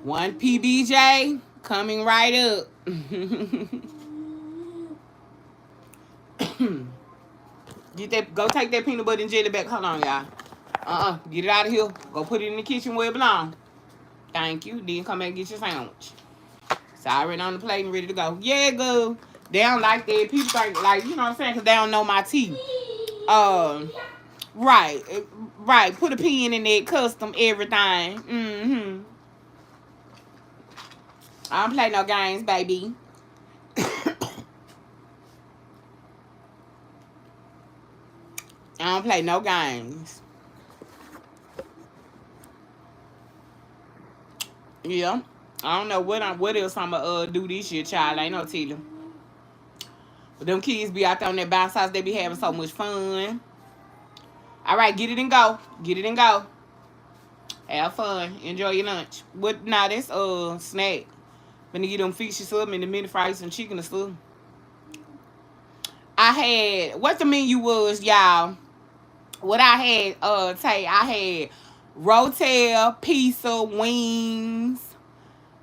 Speaker 1: One PBJ coming right up. Get that. Go take that peanut butter and jelly back. Hold on, y'all. Get it out of here. Go put it in the kitchen where it belongs. Thank you. Then come back and get your sandwich. It's already on the plate and ready to go. Yeah, good. They don't like that. People think, like, you know what I'm saying? Because they don't know my teeth. Right. Right. Put a pin in that custom everything. Mm-hmm. I don't play no games, baby. I don't play no games. Yeah. I don't know what else I'ma do this year, child. I ain't no telling. But them kids be out there on that bounce house, they be having so much fun. All right, get it and go. Get it and go. Have fun. Enjoy your lunch. What? Nah, that's snack. Gonna get them fishes up and the mini fries and chicken and stuff. I had what the menu was, y'all. What I had, I had Rotel pizza wings.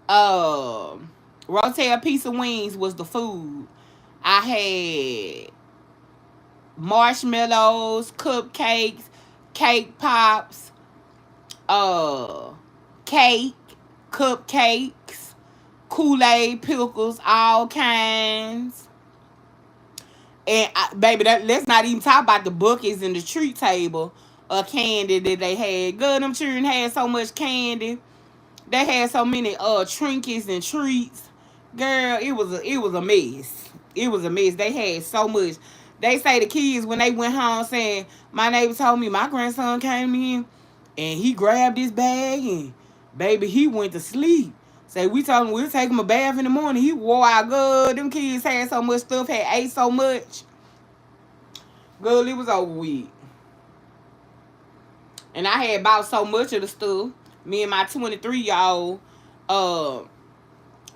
Speaker 1: Rotel pizza wings was the food. I had marshmallows, cupcakes, cake pops, uh, cake, cupcakes, Kool-Aid, pickles, all kinds. And baby, let's not even talk about the buckets and the treat table of candy that they had. Good, them children had so much candy. They had so many trinkets and treats. Girl, it was a mess. It was a mess. They had so much. They say the kids when they went home saying, my neighbor told me my grandson came in and he grabbed his bag and baby he went to sleep. Say we told him we'll take him a bath in the morning. He wore out good. Them kids had so much stuff, had ate so much. Girl, it was over with. And I had bought so much of the stuff. Me and my 23-year-old,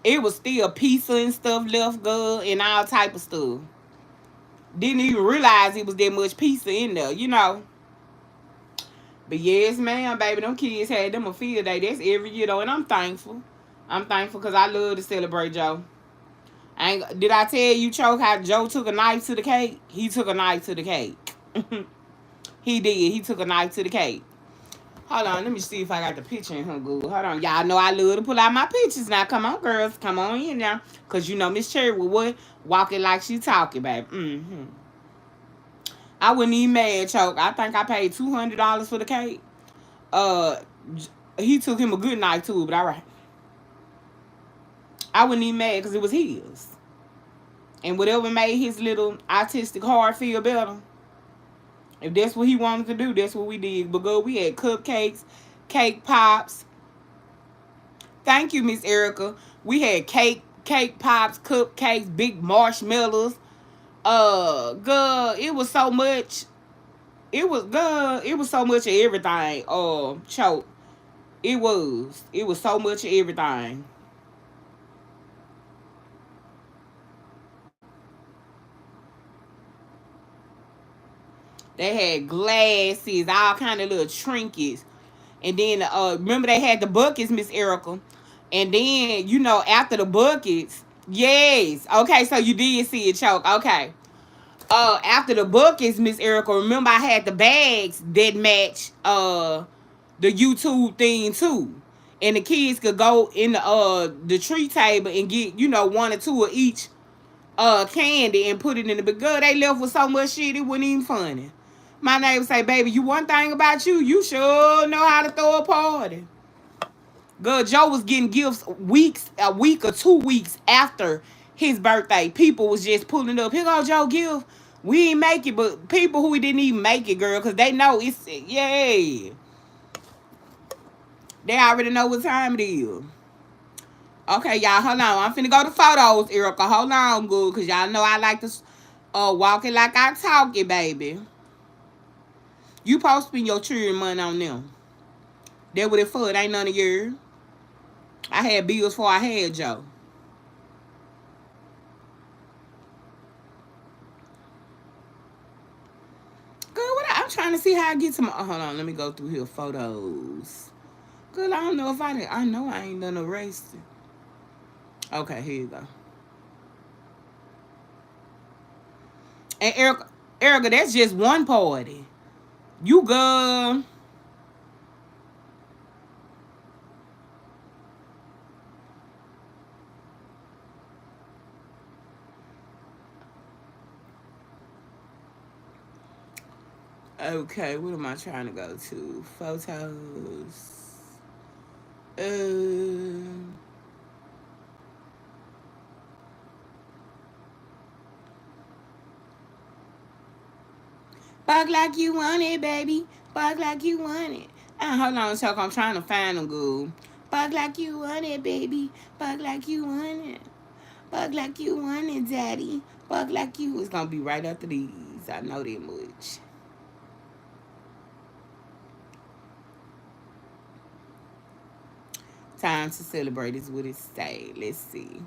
Speaker 1: it was still pizza and stuff left, girl, and all type of stuff. Didn't even realize it was that much pizza in there, you know. But yes, ma'am, baby, them kids had them a field day. That's every year, though, and I'm thankful. I'm thankful because I love to celebrate Joe. Did I tell you, Choke, how Joe took a knife to the cake? He took a knife to the cake. He did. He took a knife to the cake. Hold on, let me see if I got the picture in her good. Hold on. Y'all know I love to pull out my pictures now. Come on, girls. Come on in now. Because you know Miss Cherry will what? Walking like she talking, baby. Mm-hmm. I wouldn't even mad, Choke. I think I paid $200 for the cake. He took him a good night too, but all right. I wouldn't even mad because it was his. And whatever made his little autistic heart feel better. If that's what he wanted to do, that's what we did. But girl, we had cupcakes, cake pops. Thank you, Miss Erica. We had cake pops, cupcakes, big marshmallows. Girl, it was so much. It was so much of everything. Choke. It was so much of everything. They had glasses, all kind of little trinkets. And then remember they had the buckets, Miss Erica. And then, you know, after the buckets, yes. Okay, so you did see it, Choke. Okay. After the buckets, Miss Erica, remember I had the bags that match the YouTube thing too. And the kids could go in the tree table and get, you know, one or two of each candy and put it in the big girl. They left with so much shit it wasn't even funny. My neighbor say, baby, you one thing about you, you sure know how to throw a party. Girl, Joe was getting gifts a week or 2 weeks after his birthday. People was just pulling up. Here go Joe gift. We ain't make it, but people who didn't even make it, girl, because they know it's, yeah. They already know what time it is. Okay, y'all, hold on. I'm finna go to photos, Erica. Hold on, good, because y'all know I like to walk it like I talk it, baby. You supposed to spend your children money on them. That what it for. It ain't none of yours. I had bills before I had Joe. Girl, I'm trying to see how I get some. Hold on, let me go through here. Photos. Good, I don't know if I did. I know I ain't done a race. Okay, here you go. And Erica, that's just one party. You good? Okay, what am I trying to go to? Photos. Um. Bark like you want it, baby. Bark like you want it. Hold on, Chuck. I'm trying to find them good. Bark like you want it, baby. Bark like you want it. Bark like you want it, daddy. Bark like you. It's gonna be right after these. I know that much. Time to celebrate is what it say. Let's see.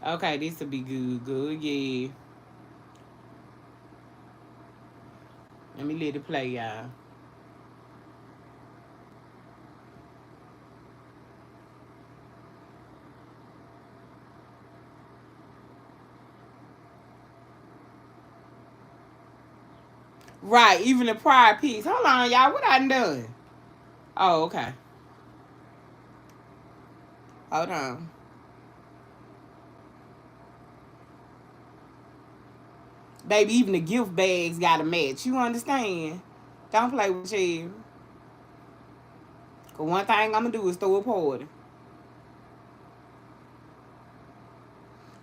Speaker 1: Okay, this will be good. Good, yeah. Let me let it play, y'all. Right, even the prior piece. Hold on, y'all. What I done? Oh, okay. Hold on. Baby, even the gift bags got to match. You understand? Don't play with you. Cause one thing I'm gonna do is throw a party.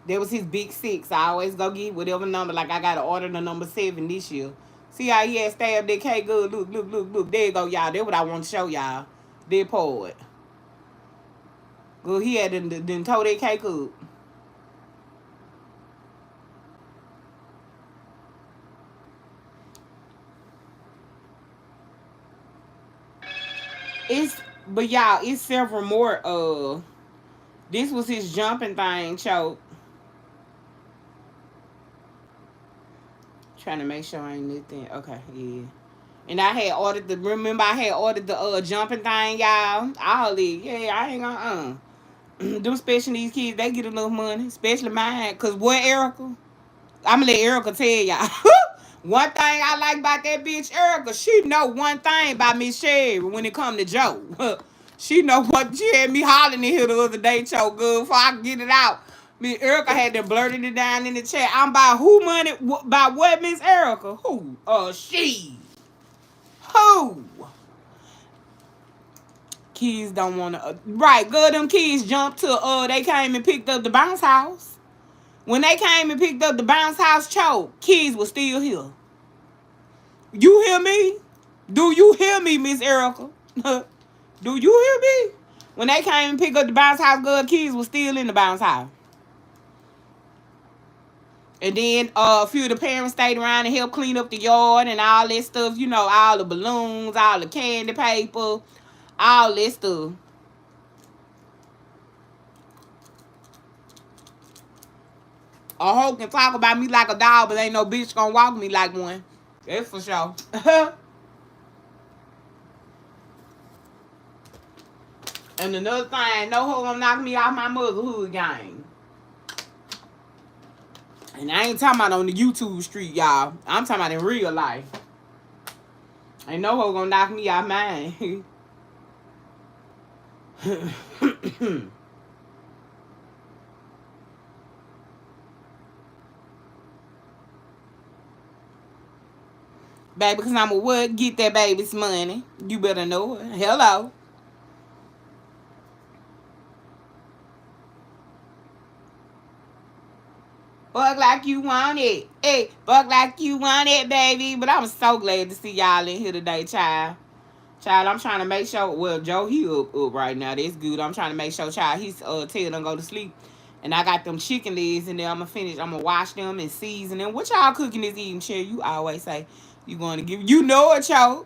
Speaker 1: That was his big six. I always go get whatever number. Like I gotta order the number 7 this year. See how he had stabbed that cake good? Look, look, look, look. There you go, y'all. That's what I want to show y'all. That part. Good, he had done tore that cake up. But y'all, it's several more. This was his jumping thing, choke. Trying to make sure I ain't nothing. Okay, yeah. And I had ordered the jumping thing, y'all. All it. Yeah, I ain't gonna them special needs kids, they get enough money, especially mine. Cause what, Erica? I'ma let Erica tell y'all. One thing I like about that bitch Erica, she know one thing about Miss Sherry when it come to Joe. She know what she had me hollering in here the other day, Joe, good before I get it out. Miss Erica had to blurted it down in the chat. I'm by who money? By what, Miss Erica? Who? She. Who? Kids don't want to. Right, good. Them kids jumped to. They came and picked up the bounce house. When they came and picked up the bounce house choke, kids were still here. You hear me? Do you hear me, Miss Erica? Do you hear me? When they came and picked up the bounce house, good kids were still in the bounce house. And then a few of the parents stayed around and helped clean up the yard and all that stuff. You know, all the balloons, all the candy paper, all that stuff. A hoe can talk about me like a dog, but ain't no bitch gonna walk me like one. That's for sure. And another thing, no hoe gonna knock me off my motherhood game. And I ain't talking about on the YouTube street, y'all. I'm talking about in real life. Ain't no hoe gonna knock me off mine. Baby, because I'm a what? Get that baby's money. You better know it. Hello. Fuck like you want it. Hey, fuck like you want it, baby. But I'm so glad to see y'all in here today, child. Child, I'm trying to make sure. Well, Joe, he up right now. That's good. I'm trying to make sure, child, he's tell them go to sleep. And I got them chicken legs in there. I'm gonna finish. I'm gonna wash them and season them. What y'all cooking this evening, Cherry? You always say you going to give. You know it, y'all.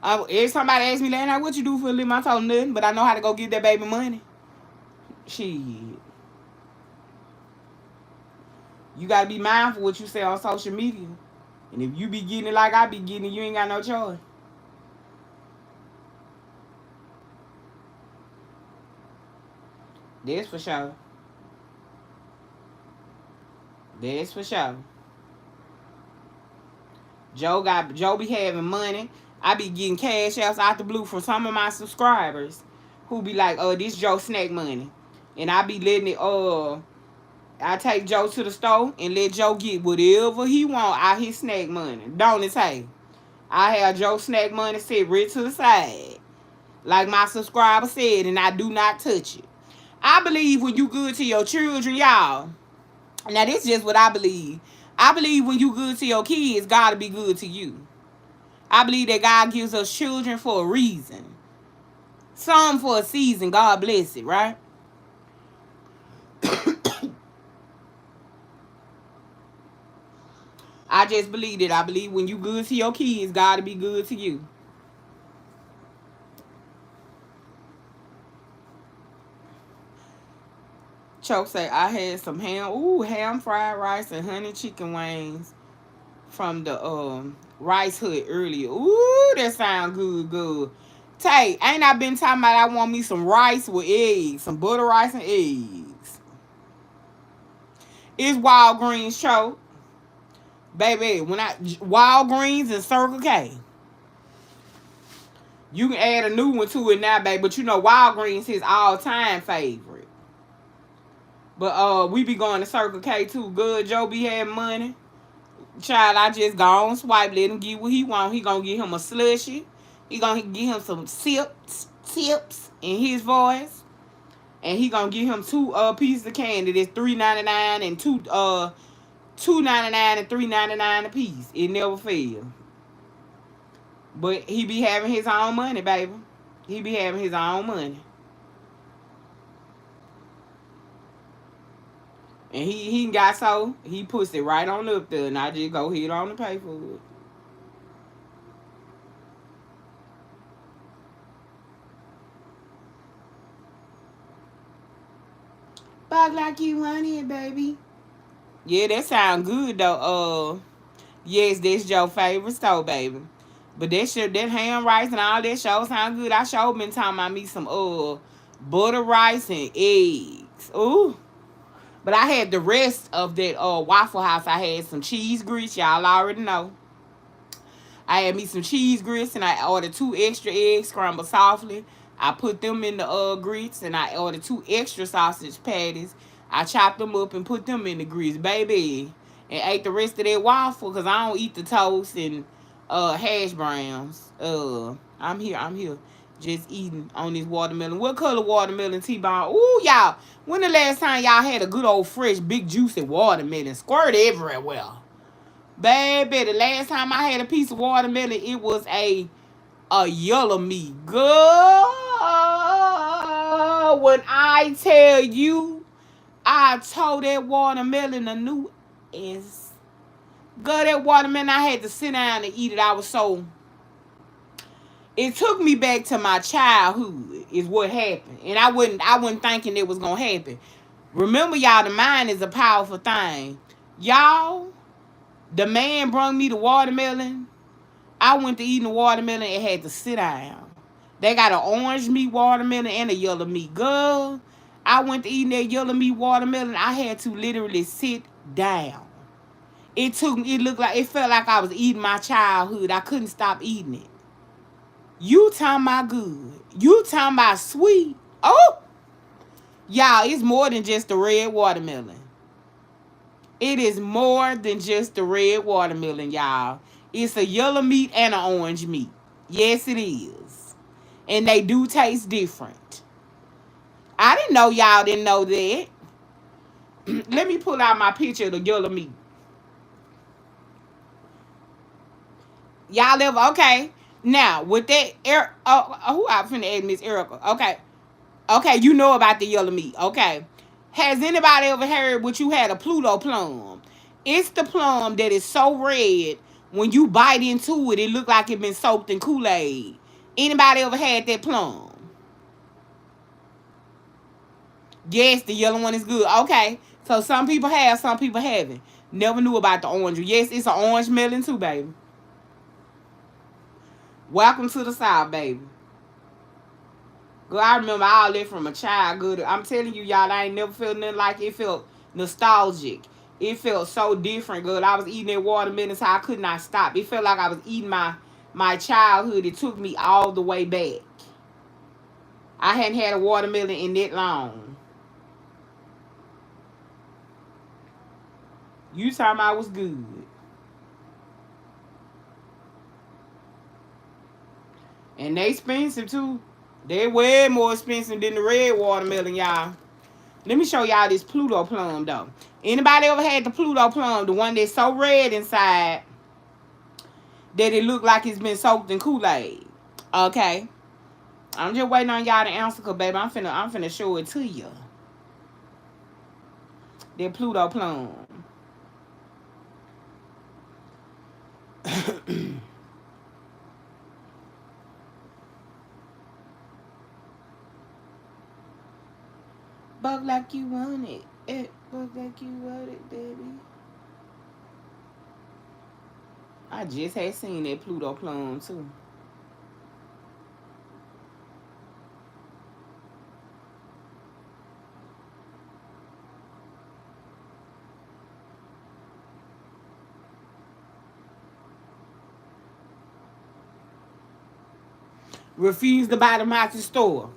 Speaker 1: If somebody asked me last night, what you do for a living, I told them nothing, but I know how to go get that baby money. Shit. You got to be mindful what you say on social media. And if you be getting it like I be getting it, you ain't got no choice. That's for sure. That's for sure. Joe be having money. I be getting cash outs out the blue from some of my subscribers who be like, this Joe snack money. And I be letting it, I take Joe to the store and let Joe get whatever he want out his snack money. Don't it say? I have Joe snack money set right to the side. Like my subscriber said, and I do not touch it. I believe when you good to your children, y'all. Now this is just what I believe. I believe when you good to your kids, God will be good to you. I believe that God gives us children for a reason. Some for a season. God bless it, right? I just believe it. I believe when you good to your kids, God will be good to you. Choke say, I had some ham fried rice and honey chicken wings from the Rice Hut earlier. Ooh, that sound good. Tay, ain't I been talking about I want me some rice with eggs, some butter rice and eggs. It's Walgreens, Choke. Baby, Walgreens and Circle K. You can add a new one to it now, baby. But you know Walgreens his all-time favorite. But we be going to Circle K too. Good Joe be having money. Child, I just go on swipe, let him get what he want. He gonna get him a slushy. He gonna get him some tips in his voice. And he gonna get him two pieces of candy that's $3.99 and $2.99 and $3.99 a piece. It never fails. But he be having his own money, baby. He be having his own money. And he got so he puts it right on up there, and I just go ahead on and pay for it. Bug like you want it, baby. Yeah, that sound good though. Yes, that's your favorite store, baby. But that ham rice and all that show sound good. I sure been talking about me some butter rice and eggs. Ooh. But I had the rest of that Waffle House. I had some cheese grits. Y'all already know. I had me some cheese grits and I ordered 2 extra eggs scrambled softly. I put them in the grits and I ordered 2 extra sausage patties. I chopped them up and put them in the grits, baby. And ate the rest of that waffle because I don't eat the toast and hash browns. I'm here. Just eating on this watermelon. What color watermelon T-bone? Ooh, y'all. When the last time y'all had a good old fresh, big, juicy watermelon? Squirt everywhere. Baby, the last time I had a piece of watermelon, it was a yellow meat. Girl, when I tell you, I told that watermelon a new is. Girl, that watermelon, I had to sit down and eat it. I was so... It took me back to my childhood is what happened. And I wasn't thinking it was going to happen. Remember, y'all, the mind is a powerful thing. Y'all, the man brought me the watermelon. I went to eating the watermelon and had to sit down. They got an orange meat watermelon and a yellow meat. Girl, I went to eating that yellow meat watermelon. I had to literally sit down. It felt like I was eating my childhood. I couldn't stop eating it. You talking about good. You talking about sweet. Oh! Y'all, it's more than just the red watermelon. It is more than just the red watermelon, y'all. It's a yellow meat and an orange meat. Yes, it is. And they do taste different. I didn't know y'all didn't know that. Let me pull out my picture of the yellow meat. Y'all ever... Okay. Now, with that... who I finna add Miss Erica? Okay, you know about the yellow meat. Okay. Has anybody ever heard what you had a Pluto plum? It's the plum that is so red When you bite into it, it look like it been soaked in Kool-Aid. Anybody ever had that plum? Yes, the yellow one is good. Okay. So some people have, some people haven't. Never knew about the orange. Yes, it's an orange melon too, baby. Welcome to the South, baby. Girl, I remember all that from a child. Good. I'm telling you, y'all, I ain't never felt nothing like it. It felt nostalgic. It felt so different, girl. I was eating that watermelon, so I could not stop. It felt like I was eating my childhood. It took me all the way back. I hadn't had a watermelon in that long. You talking I was good. And they expensive too. They're way more expensive than the red watermelon, y'all. Let me show y'all this Pluto plum, though. Anybody ever had the Pluto plum, the one that's so red inside that it look like it's been soaked in Kool-Aid? Okay. I'm just waiting on y'all to answer, cause baby, I'm finna show it to you. That Pluto plum. Bug like you want it. Bug like you want it, baby. I just had seen that Pluto plum too. Refuse to buy them out the store.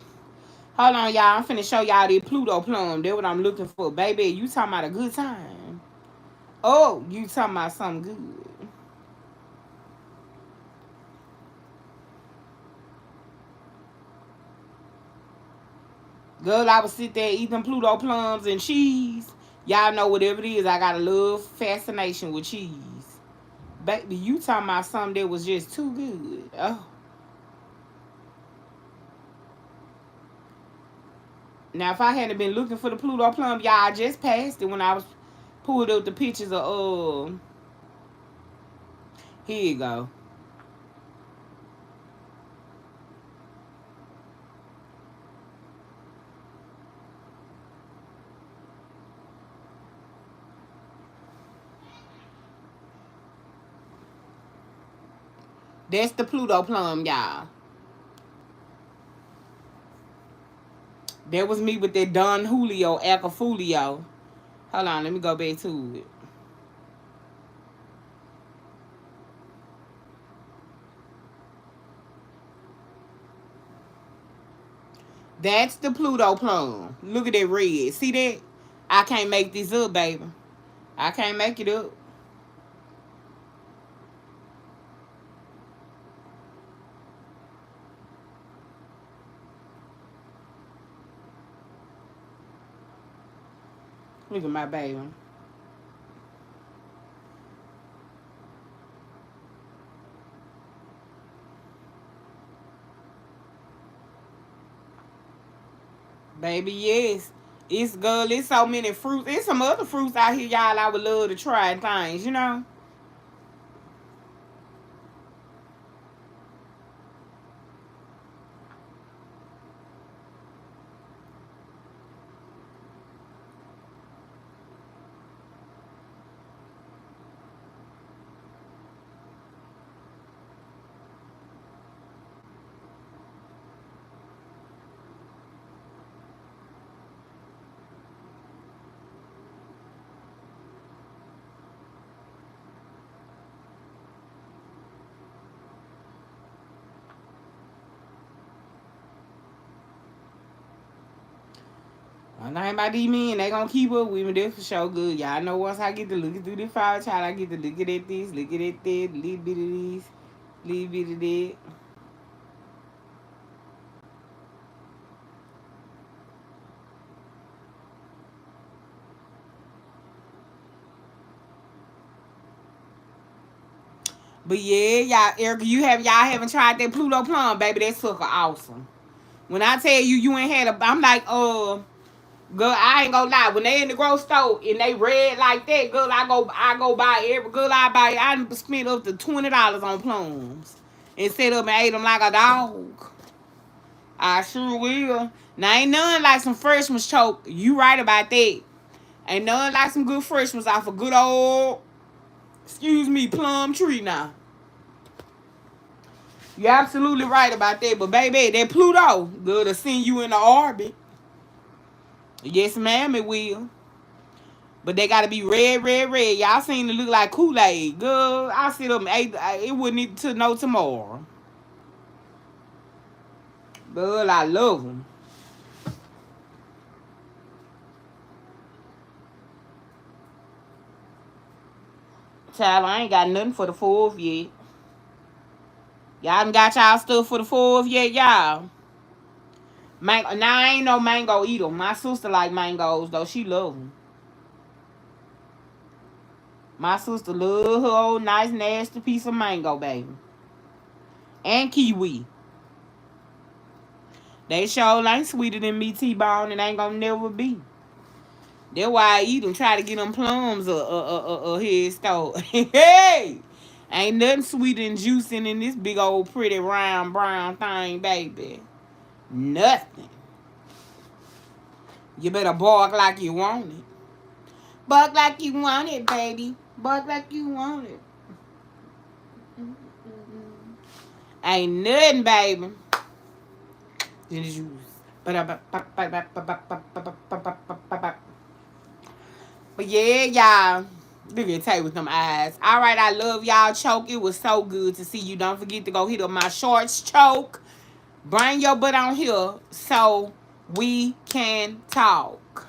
Speaker 1: Hold on, y'all. I'm finna show y'all the Pluto plum. That's what I'm looking for. Baby, you talking about a good time. Oh, you talking about something good. Girl, I would sit there eating Pluto plums and cheese. Y'all know whatever it is, I got a little fascination with cheese. Baby, you talking about something that was just too good. Oh. Now, if I hadn't been looking for the Pluto plum, y'all, I just passed it when I was pulled up the pictures of, here you go. That's the Pluto plum, y'all. That was me with that Don Julio Acafulio. Hold on, let me go back to it. That's the Pluto plum. Look at that red. See that? I can't make this up, baby. I can't make it up. Look at my baby. Baby, yes. It's girl, it's so many fruits. There's some other fruits out here, y'all, I would love to try and things, you know? One thing about these men, they gonna keep up with me. That's for sure good. Y'all know once I get to looking through this file child, I get to looking at this, looking at that, little bit of this, little bit of that. But yeah, y'all, Erica, y'all haven't tried that Pluto plum, baby. That sucker awesome. When I tell you, you ain't had a, I'm like, Girl, I ain't gonna lie. When they in the grocery store and they red like that, girl, I go buy every girl I buy. I done spent up to $20 on plums and set up and ate them like a dog. I sure will. Now ain't none like some Freshman's choke. You right about that. Ain't none like some good Freshman's off a good old, excuse me, plum tree now. You absolutely right about that. But baby, that Pluto, good to send you in the orbit. Yes, ma'am, it will. But they gotta be red, red, red. Y'all seen it look like Kool-Aid. Girl, I sit up and ate. It wouldn't need to know tomorrow. Girl, I love them. Child, I ain't got nothing for the 4th yet. Y'all done got y'all stuff for the 4th yet, y'all. Mango. Now, I ain't no mango eater. My sister like mangoes, though. She love them. My sister love her old nice, nasty piece of mango, baby. And kiwi. They sure ain't sweeter than me, T-Bone, and ain't gonna never be. That's why I eat them. Try to get them plums a head start. Hey! Ain't nothing sweeter than juicing in this big old pretty round brown thing, baby. Nothing. You better bark like you want it. Bark like you want it, baby. Bark like you want it. Ain't nothing, baby. In the juice. But yeah, y'all. Look at Tay with them eyes. All right, I love y'all, Choke. It was so good to see you. Don't forget to go hit up my shorts, Choke. Bring your butt on here so we can talk.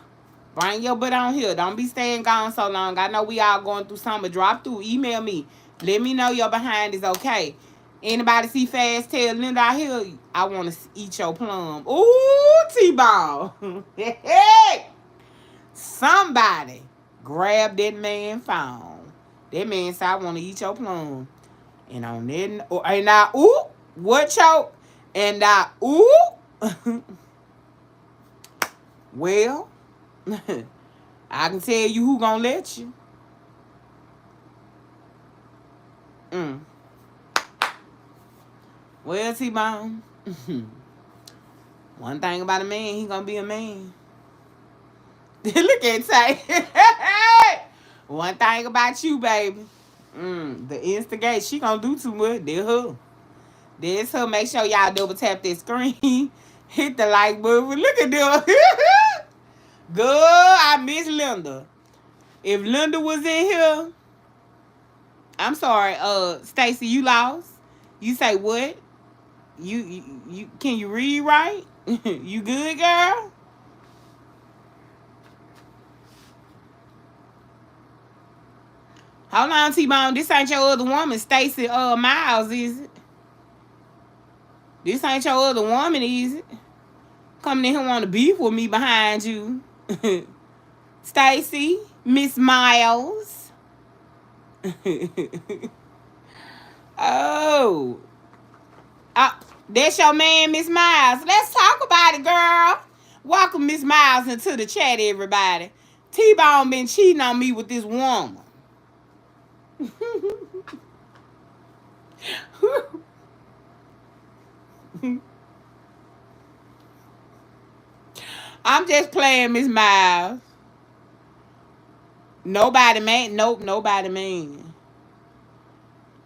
Speaker 1: Bring your butt on here. Don't be staying gone so long. I know we all going through something. Drop through. Email me. Let me know your behind is okay. Anybody see Fast Tell Linda out here? I want to eat your plum. Ooh, T-Ball. Hey! Somebody grab that man phone. That man said, I want to eat your plum. And on that, and I, ooh, what Choke? And I, ooh. Well, I can tell you who gonna let you. Well, T-Bone. One thing about a man, he gonna be a man. Look at Tay. One thing about you, baby. The instigate, she gonna do too much. That's her. That's her. Make sure y'all double tap that screen. Hit the like button. Look at them. Good, I miss Linda. If Linda was in here, I'm sorry, Stacy, you lost. You say what? You can you read right? You good, girl? Hold on, T-Bone. This ain't your other woman, Stacy Miles, is it? This ain't your other woman, is it? Coming in here want to beef with me behind you. Stacy, Miss Miles. Oh. That's your man, Miss Miles. Let's talk about it, girl. Welcome Miss Miles into the chat, everybody. T-Bone been cheating on me with this woman. I'm just playing, Miss Miles. Nobody man. Nope, nobody man.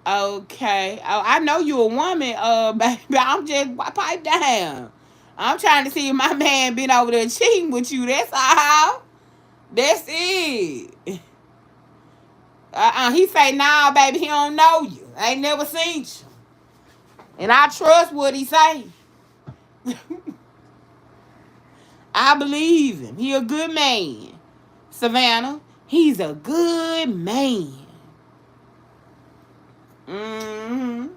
Speaker 1: Okay. Oh, I know you a woman, baby. I'm just pipe down. I'm trying to see if my man been over there cheating with you. That's all. That's it. He say, nah, baby, he don't know you. I ain't never seen you. And I trust what he say. I believe him. He a good man. Savannah, he's a good man. Mm-hmm.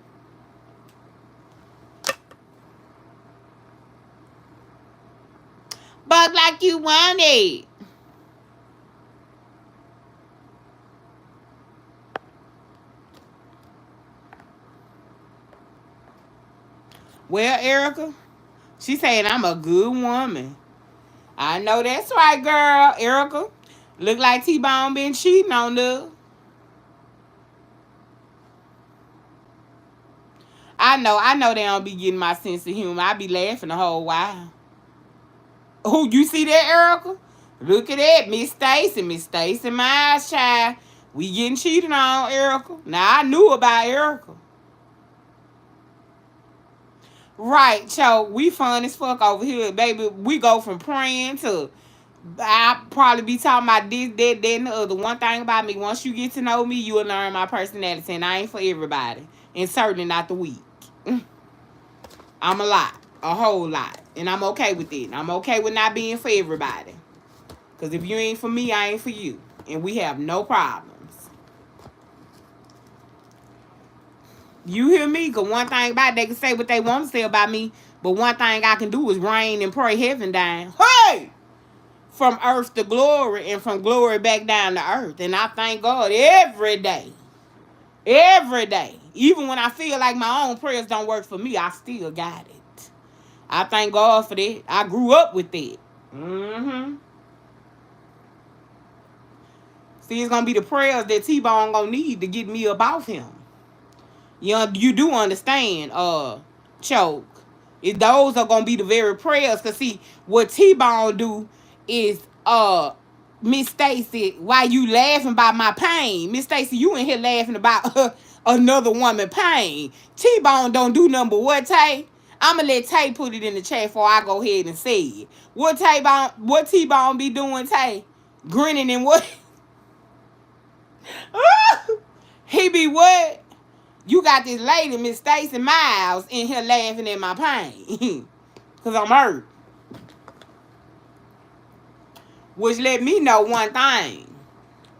Speaker 1: But like you want it. Well, Erica, she saying I'm a good woman. I know that's right, girl. Erica. Look like T-Bone been cheating on her. I know they don't be getting my sense of humor. I be laughing the whole while. Oh, you see that, Erica? Look at that, Miss Stacy. Miss Stacy, my child. We getting cheated on, Erica. Now, I knew about Erica. Right, so we fun as fuck over here, baby. We go from praying to I probably be talking about this, that, and the other. One thing about me, once you get to know me, you will learn my personality, and I ain't for everybody, and certainly not the weak. I'm a lot, a whole lot, and I'm okay with it. I'm okay with not being for everybody, because if you ain't for me, I ain't for you, and we have no problems. You hear me? Because one thing about it, they can say what they want to say about me, but one thing I can do is rain and pray heaven down. Hey! From earth to glory and from glory back down to earth. And I thank God every day. Every day. Even when I feel like my own prayers don't work for me, I still got it. I thank God for that. I grew up with it. Mm-hmm. See, it's going to be the prayers that T-Bone going to need to get me up off him. You do understand, Choke. Those are going to be the very prayers. Because, see, what T-Bone do is, Miss Stacy, why you laughing about my pain? Miss Stacy, you in here laughing about another woman pain. T-Bone don't do nothing but what, Tay? I'ma let Tay put it in the chat before I go ahead and say it. What T-Bone be doing, Tay? Grinning and what? He be what? You got this lady, Miss Stacy Miles, in here laughing at my pain. Because I'm hurt. Which let me know one thing.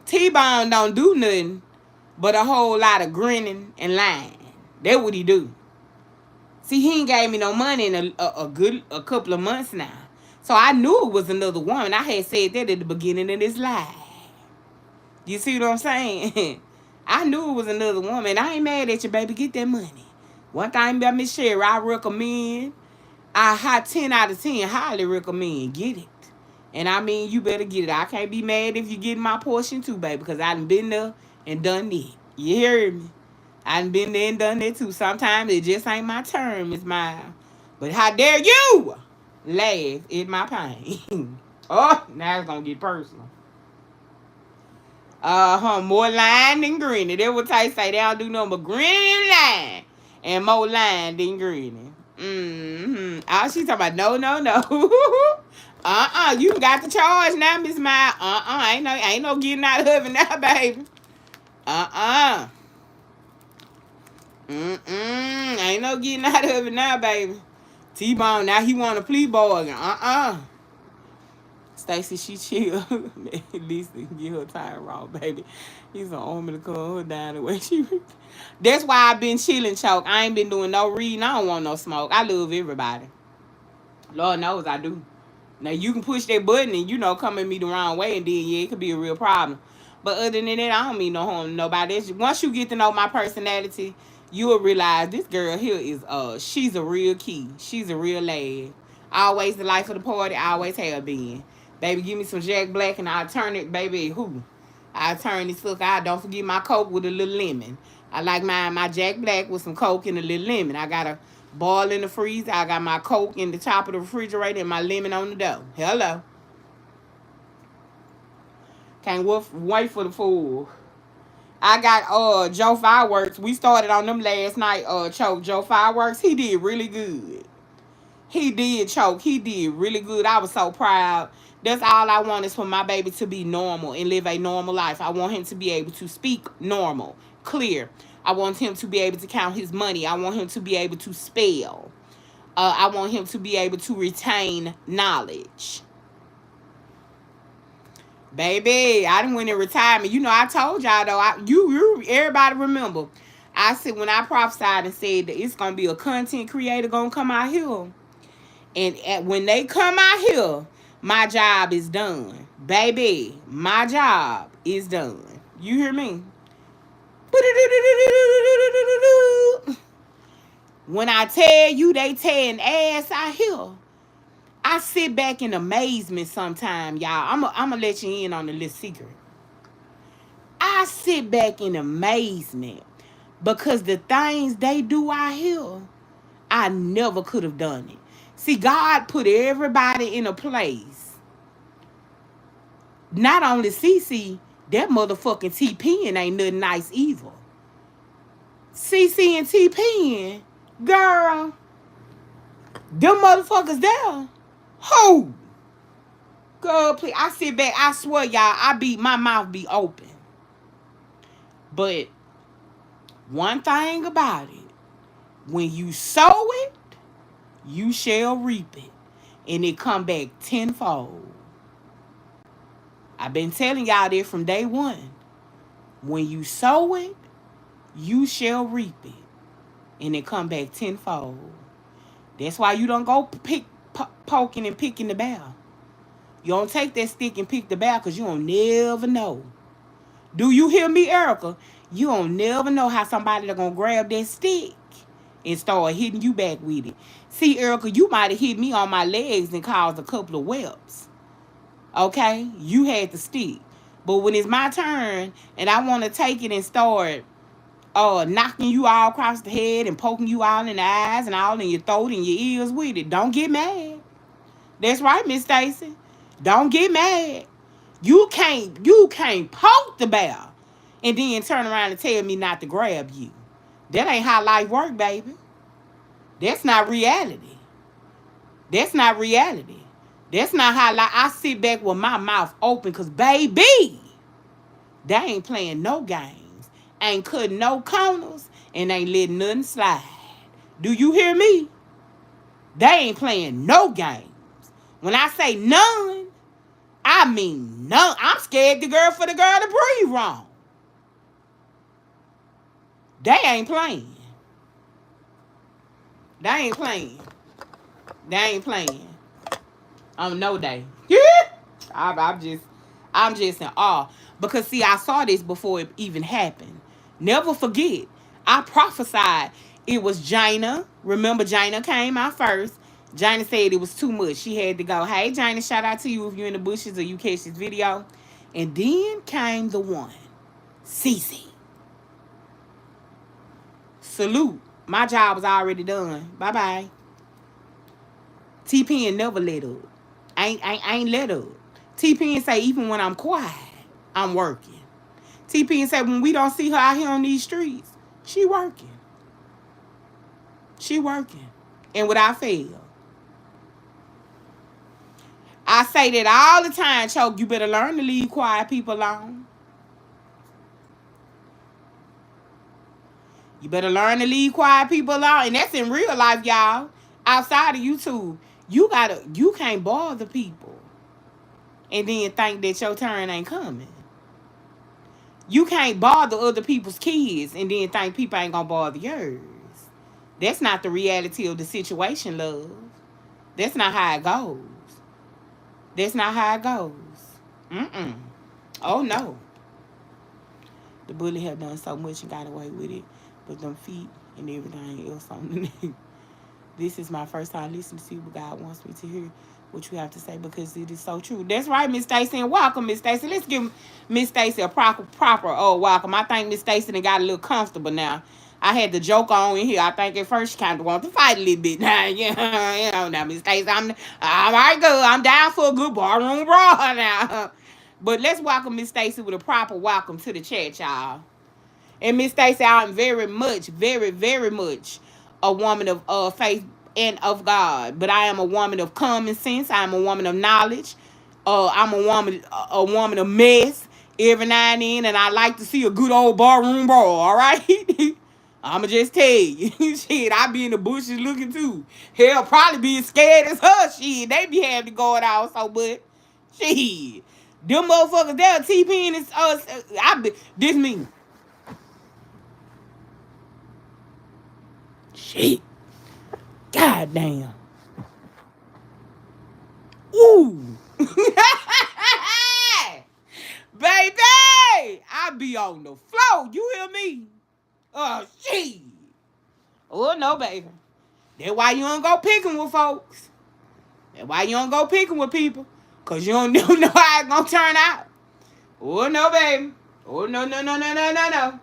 Speaker 1: T-Bone don't do nothing but a whole lot of grinning and lying. That's what he do. See, he ain't gave me no money in a couple of months now. So I knew it was another woman. I had said that at the beginning of this live. You see what I'm saying? I knew it was another woman. I ain't mad at you, baby. Get that money. One thing about Miss Sherry, I recommend. I high 10 out of 10. Highly recommend. Get it. And I mean, you better get it. I can't be mad if you get my portion too, baby. Because I done been there and done it. You hear me? I done been there and done that too. Sometimes it just ain't my turn, Miss Miles. But how dare you laugh at my pain? Oh, now it's going to get personal. More lying than grinning. That's what Ty say. They don't do nothing but grinning and lying. And more lying than grinning. Mm-hmm. Oh, she talking about no. You got the charge now, Miss Miles. Ain't no getting out of heaven now, baby. Ain't no getting out of heaven now, baby. T-Bone, now he want a plea bargain. Stacy, she chill. At least get her time wrong, baby. He's an army to calm her down the way she. That's why I've been chilling, Choke. I ain't been doing no reading. I don't want no smoke. I love everybody. Lord knows I do. Now you can push that button and come at me the wrong way, and then it could be a real problem. But other than that, I don't mean no harm to nobody. Once you get to know my personality, you will realize this girl here is she's a real key. She's a real lad. Always the life of the party. Always have been. Baby, give me some Jack Black and I'll turn it, baby. I'll turn this look out. Don't forget my Coke with a little lemon. I like my Jack Black with some Coke and a little lemon. I got a ball in the freezer. I got my Coke in the top of the refrigerator and my lemon on the dough. Hello. Can't wait for the food. I got Joe Fireworks. We started on them last night. Choke Joe Fireworks. He did really good. He did, Choke. He did really good. I was so proud. That's all I want is for my baby to be normal and live a normal life. I want him to be able to speak normal, clear. I want him to be able to count his money. I want him to be able to spell. I want him to be able to retain knowledge. Baby, I done went in retirement. I told y'all though. Everybody remember. I said when I prophesied and said that it's gonna be a content creator gonna come out here, and when they come out here, my job is done. Baby, my job is done. You hear me? When I tell you they tearing ass out here, I sit back in amazement sometimes, y'all. I'm going to let you in on a little secret. I sit back in amazement because the things they do out here, I never could have done it. See, God put everybody in a place. Not only CC, that motherfucking T-Pen ain't nothing nice either. CC and T-Pen, girl, them motherfuckers there. Who? Girl, please. I sit back, I swear, y'all, my mouth be open. But one thing about it, when you sow it, you shall reap it. And it come back tenfold. I've been telling y'all this from day one. When you sow it, you shall reap it. And it come back tenfold. That's why you don't go poking and picking the bear. You don't take that stick and pick the bear because you don't never know. Do you hear me, Erica? You don't never know how somebody going to grab that stick and start hitting you back with it. See, Erica, you might have hit me on my legs and caused a couple of whelps. Okay? You had the stick. But when it's my turn and I want to take it and start knocking you all across the head and poking you all in the eyes and all in your throat and your ears with it, don't get mad. That's right, Miss Stacy. Don't get mad. You can't poke the bear and then turn around and tell me not to grab you. That ain't how life work, baby. That's not reality. That's not reality. That's not how I sit back with my mouth open because, baby, they ain't playing no games, ain't cutting no corners, and ain't letting nothing slide. Do you hear me? They ain't playing no games. When I say none, I mean none. I'm scared for the girl to breathe wrong. They ain't playing. They ain't playing. They ain't playing. No day. I'm just in awe. Because see, I saw this before it even happened. Never forget, I prophesied it was Jaina. Remember, Jaina came out first. Jaina said it was too much. She had to go. Hey, Jaina, shout out to you if you're in the bushes or you catch this video. And then came the one, Cece. Salute. My job was already done. Bye-bye. T-Pen never let up. I ain't let up. T-Pen say even when I'm quiet, I'm working. T-Pen say when we don't see her out here on these streets, she working. She working. And without fail. I say that all the time, Choke. You better learn to leave quiet people alone. You better learn to leave quiet people alone. And that's in real life, y'all. Outside of YouTube. You can't bother people and then think that your turn ain't coming. You can't bother other people's kids and then think people ain't gonna bother yours. That's not the reality of the situation, love. That's not how it goes. That's not how it goes. Oh no. The bully have done so much and got away with it, but them feet and everything else on the neck. This is my first time listening to see what God wants me to hear, what you have to say, because it is so true. That's right, Miss Stacy, and welcome, Miss Stacy. Let's give Miss Stacy a proper welcome. I think Miss Stacy done got a little comfortable now. I had the joke on in here. I think at first she kind of wanted to fight a little bit. Now, now, Miss Stacy, I'm all right, good. I'm down for a good barroom brawl now. But let's welcome Miss Stacy with a proper welcome to the chat, y'all. And Miss Stacy, I'm very much, very, very much a woman of faith and of God. But I am a woman of common sense. I am a woman of knowledge. I'm a woman of mess every now and then. And I like to see a good old barroom brawl, all right? I'ma just tell you. Shit, I be in the bushes looking too. Hell, probably being scared as her. Shit, they be having to go it out so, but shit. Them motherfuckers there, T-Pen is us. This me. Shit. God damn. Ooh. Baby, I be on the floor. You hear me? Oh, shit. Oh, no, baby. That's why you don't go picking with folks. And why you don't go picking with people? Because you don't know how it's going to turn out. Oh, no, baby. Oh, no, no, no, no, no, no, no.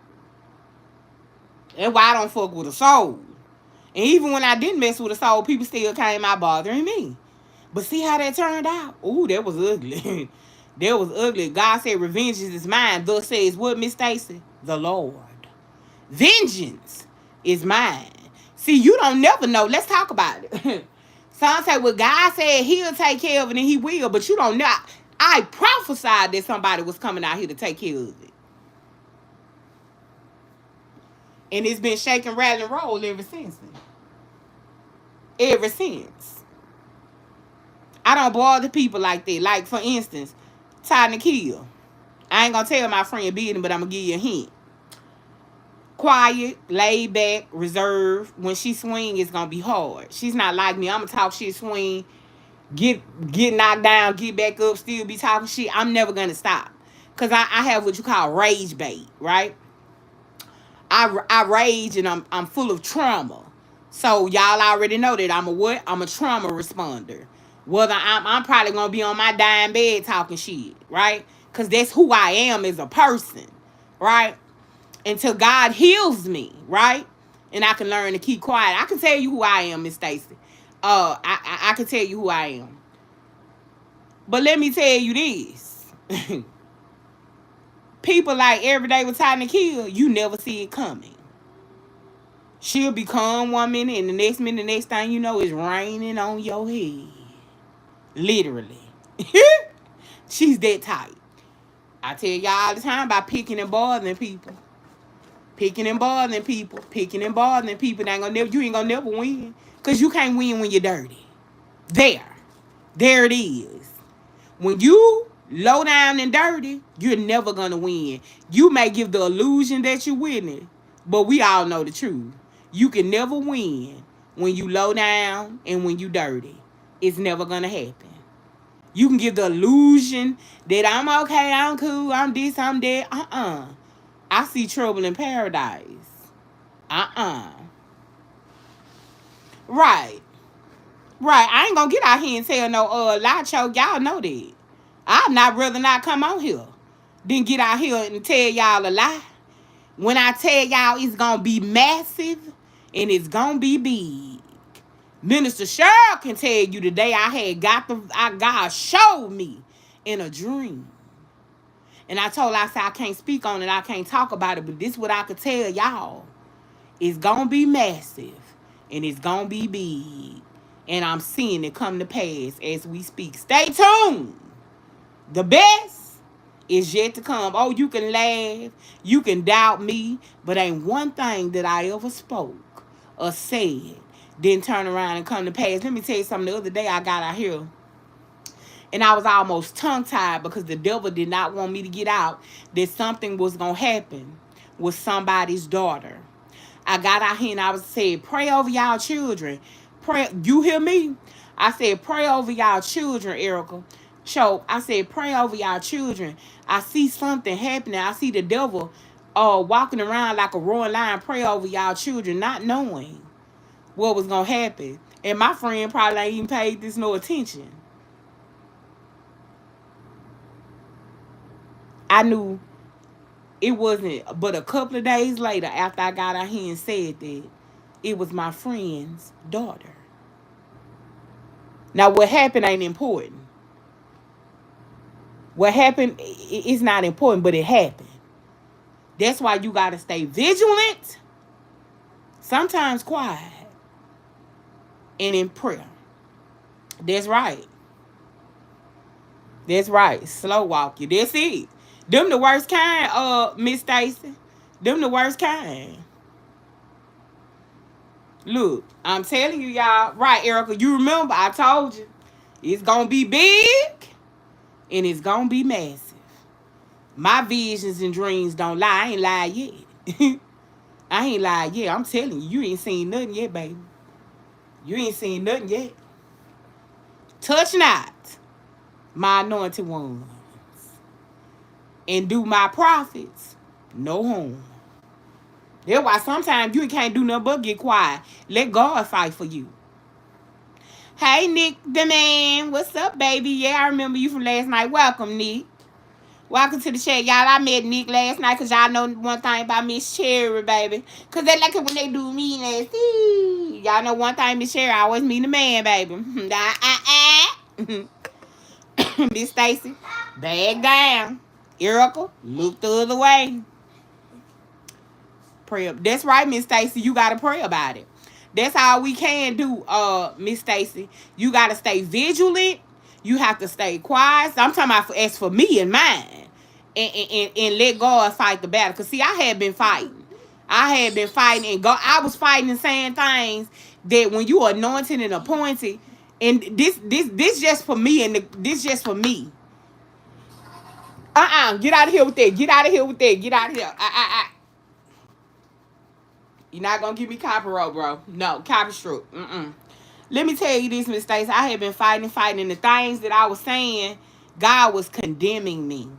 Speaker 1: That's why I don't fuck with a soul. And even when I didn't mess with a soul, people still came out bothering me. But see how that turned out? Ooh, that was ugly. That was ugly. God said, revenge is mine. Thus says what, Miss Stacy? The Lord. Vengeance is mine. See, you don't never know. Let's talk about it. Some say, well, God said he'll take care of it and he will, but you don't know. I prophesied that somebody was coming out here to take care of it. And it's been shaking, rattling, roll ever since. Ever since. I don't bother people like that. Like, for instance, Ty Nikhil. I ain't gonna tell my friend business, but I'm gonna give you a hint. Quiet, laid back, reserved. When she swing, it's gonna be hard. She's not like me. I'm gonna talk shit, swing, get knocked down, get back up, still be talking shit. I'm never gonna stop. Cause I have what you call rage bait, right? I rage and I'm full of trauma. So y'all already know that I'm a what? I'm a trauma responder. Whether I'm probably gonna be on my dying bed talking shit, right? Cause that's who I am as a person, right? Until God heals me, right? And I can learn to keep quiet. I can tell you who I am, Miss Stacy. I can tell you who I am. But let me tell you this. People like Everyday with Ty Nikhil, you never see it coming. She'll be calm 1 minute, and the next minute, the next thing you know, it's raining on your head. Literally. She's that type. I tell y'all all the time about picking and bothering people. Picking and bothering people. Picking and bothering people. You ain't gonna never win. Because you can't win when you're dirty. There it is. When you low down and dirty, you're never gonna win. You may give the illusion that you're winning, but we all know the truth. You can never win when you low down and when you dirty. It's never gonna happen. You can give the illusion that I'm okay, I'm cool, I'm this, I'm that. I see trouble in paradise. Right. I ain't gonna get out here and tell no lie choke. Y'all know that. I'd not rather not come on here than get out here and tell y'all a lie. When I tell y'all it's gonna be massive and it's gonna be big. Minister Cheryl can tell you today God showed me in a dream. And I told her, I said, I can't speak on it, I can't talk about it, but this is what I could tell y'all. It's gonna be massive and it's gonna be big. And I'm seeing it come to pass as we speak. Stay tuned. The best is yet to come. Oh, you can laugh, you can doubt me, but ain't one thing that I ever spoke or said didn't turn around and come to pass. Let me tell you something. The other day I got out here and I was almost tongue-tied because the devil did not want me to get out that something was going to happen with somebody's daughter. I got out here and I was saying, pray over y'all children. Pray. You hear me? I said, pray over y'all children, Erica. So I said, pray over y'all children. I see something happening. I see the devil walking around like a roaring lion. Pray over y'all children, not knowing what was going to happen. And my friend probably ain't even paid this no attention. I knew it wasn't but a couple of days later after I got out here and said that it was my friend's daughter. Now, what happened ain't important. What happened is not important, but it happened. That's why you got to stay vigilant, sometimes quiet, and in prayer. That's right. That's right. Slow walk you. That's it. Them the worst kind, Miss Stacy. Them the worst kind. Look, I'm telling you, y'all. Right, Erica, you remember I told you. It's going to be big and it's going to be massive. My visions and dreams don't lie. I ain't lied yet. I ain't lied yet. I'm telling you, you ain't seen nothing yet, baby. You ain't seen nothing yet. Touch not my anointed ones and do my prophets no harm. That's why sometimes you can't do nothing but get quiet. Let God fight for you. Hey, Nick the man. What's up, baby? Yeah, I remember you from last night. Welcome, Nick. Welcome to the chat. Y'all, I met Nick last night because y'all know one thing about Miss Cherry, baby. Because they like it when they do me nasty. Y'all know one thing, Miss Cherry, I always mean the man, baby. Miss Stacy, bag down. Erica, look the other way. Pray. That's right, Miss Stacy. You gotta pray about it. That's all we can do, Miss Stacy. You gotta stay vigilant. You have to stay quiet. So I'm talking about as for me and mine, and let God fight the battle. Cause see, I had been fighting. I had been fighting, and God, I was fighting and saying things that when you are anointed and appointed, and this just for me, and this just for me. Get out of here with that. Get out of here with that. Get out of here. You're not gonna give me copyright, bro. No, copy stroke. Let me tell you this, Miss Stacey. I had been fighting, and the things that I was saying, God was condemning me.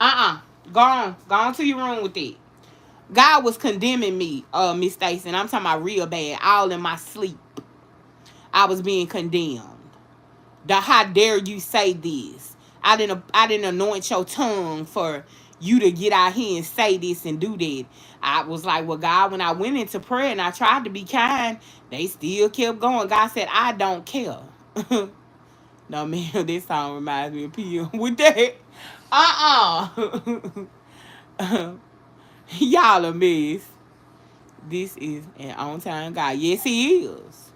Speaker 1: Go on to your room with it. God was condemning me, Miss Stacey, and I'm talking about real bad, all in my sleep. I was being condemned. How dare you say this? I didn't anoint your tongue for you to get out here and say this and do that. I was like, well, God, when I went into prayer and I tried to be kind, they still kept going. God said, I don't care. No, man, this song reminds me of P.M. with that. Y'all a mess. This is an on-time God. Yes, he is.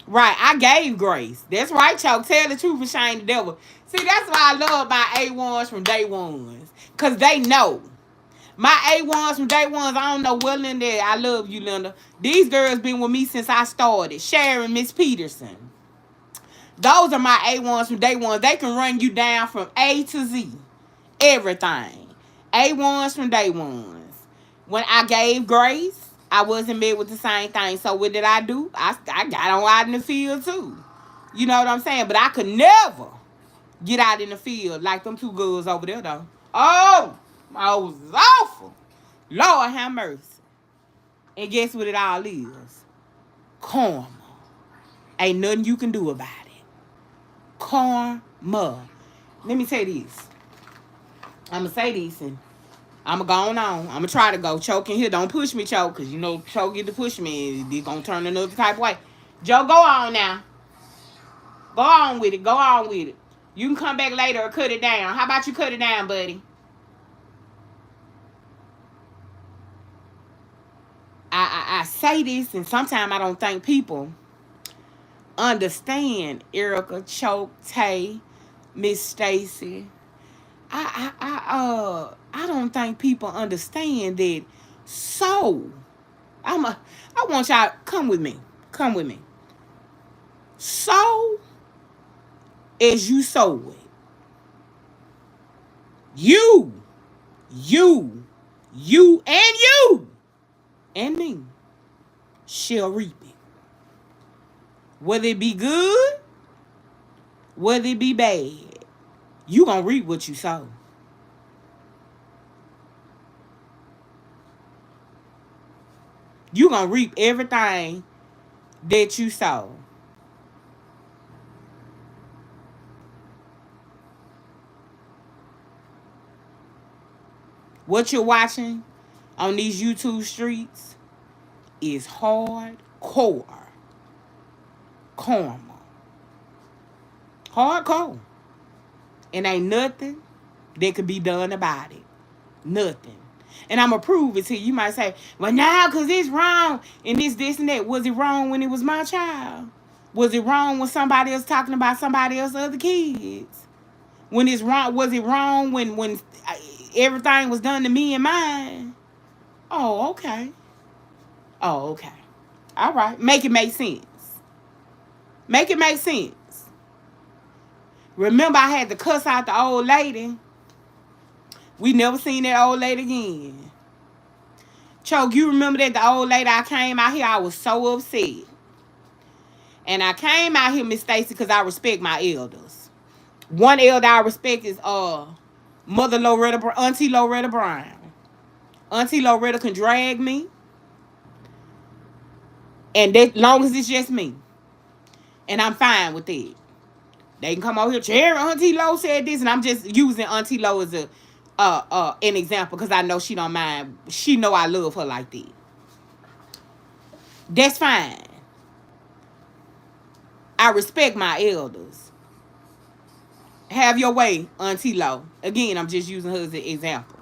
Speaker 1: Right, I gave grace. That's right, Choke. Tell the truth and shame the devil. See, that's why I love my A1s from day ones. Because they know. My A1s from day ones, I don't know what Linda. I love you, Linda. These girls been with me since I started. Sharon, Miss Peterson. Those are my A1s from day ones. They can run you down from A to Z. Everything. A1s from day ones. When I gave grace, I wasn't met with the same thing. So what did I do? I got on out in the field too. You know what I'm saying? But I could never get out in the field like them two girls over there though. Oh, I was awful. Lord have mercy. And guess what it all is? Karma. Ain't nothing you can do about it. Karma. Let me say this. I'm going to say this and I'm going to go on. I'm going to try to go. Choke in here. Don't push me, Choke, because you know Choke get to push me. It's going to turn another type of way. Joe, go on now. Go on with it. Go on with it. You can come back later or cut it down. How about you cut it down, buddy? I say this, and sometimes I don't think people understand Erica, Choke, Tay, Miss Stacy. I don't think people understand that. So I want y'all come with me. Come with me. So as you sow it, you and me shall reap it. Whether it be good, whether it be bad, you gonna reap what you sow. You gonna reap everything that you sow. What you're watching on these YouTube streets is hardcore karma. Hardcore. And ain't nothing that could be done about it. Nothing. And I'm going to prove it to you. You might say, well, now, because it's wrong. And this, and that. Was it wrong when it was my child? Was it wrong when somebody else talking about somebody else's other kids? When it's wrong, was it wrong when everything was done to me and mine? Oh, okay. Oh, okay. All right. Make it make sense. Make it make sense. Remember, I had to cuss out the old lady. We never seen that old lady again. Choke, you remember that the old lady I came out here, I was so upset. And I came out here, Miss Stacy, because I respect my elders. One elder I respect is Mother Loretta, Auntie Loretta Brown. Auntie Loretta can drag me. And that long as it's just me. And I'm fine with it. They can come over here, Cherry, Auntie Lo said this, and I'm just using Auntie Lo as an example because I know she don't mind. She know I love her like that. That's fine. I respect my elders. Have your way, Auntie Lo. Again, I'm just using her as an example.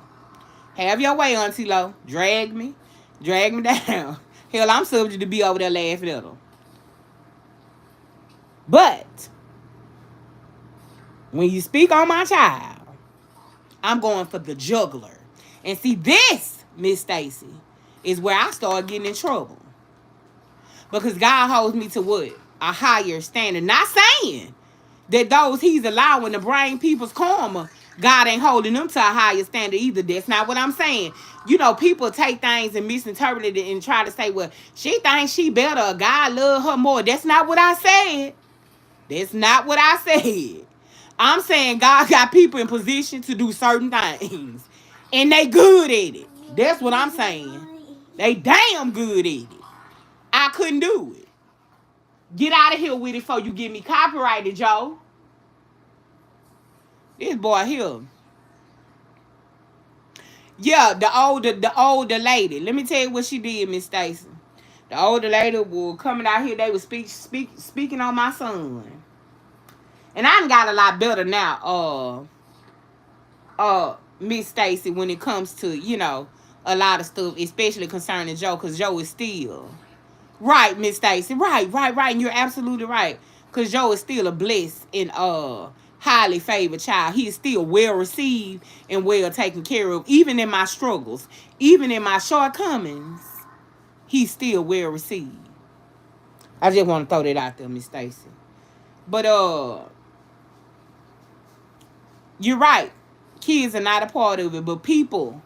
Speaker 1: Have your way, Auntie Lo. Drag me down. Hell, I'm subject to be over there laughing at her. But when you speak on my child, I'm going for the juggler. And see, this, Miss Stacy, is where I start getting in trouble. Because God holds me to what? A higher standard. Not saying that those he's allowing to bring people's karma, God ain't holding them to a higher standard either. That's not what I'm saying. You know, people take things and misinterpret it and try to say, well, she thinks she better or God love her more. That's not what I said. That's not what I said. I'm saying God got people in position to do certain things. And they good at it. That's what I'm saying. They damn good at it. I couldn't do it. Get out of here with it before you get me copyrighted, Joe. This boy here. Yeah, the older lady. Let me tell you what she did, Miss Stacy. The older lady was coming out here. They was speaking on my son. And I done got a lot better now, Miss Stacy, when it comes to, you know, a lot of stuff, especially concerning Joe, because Joe is still right, Miss Stacy. Right. And you're absolutely right. Because Joe is still a blessed and highly favored child. He is still well received and well taken care of. Even in my struggles, even in my shortcomings, he's still well received. I just want to throw that out there, Miss Stacy. But you're right. Kids are not a part of it, but people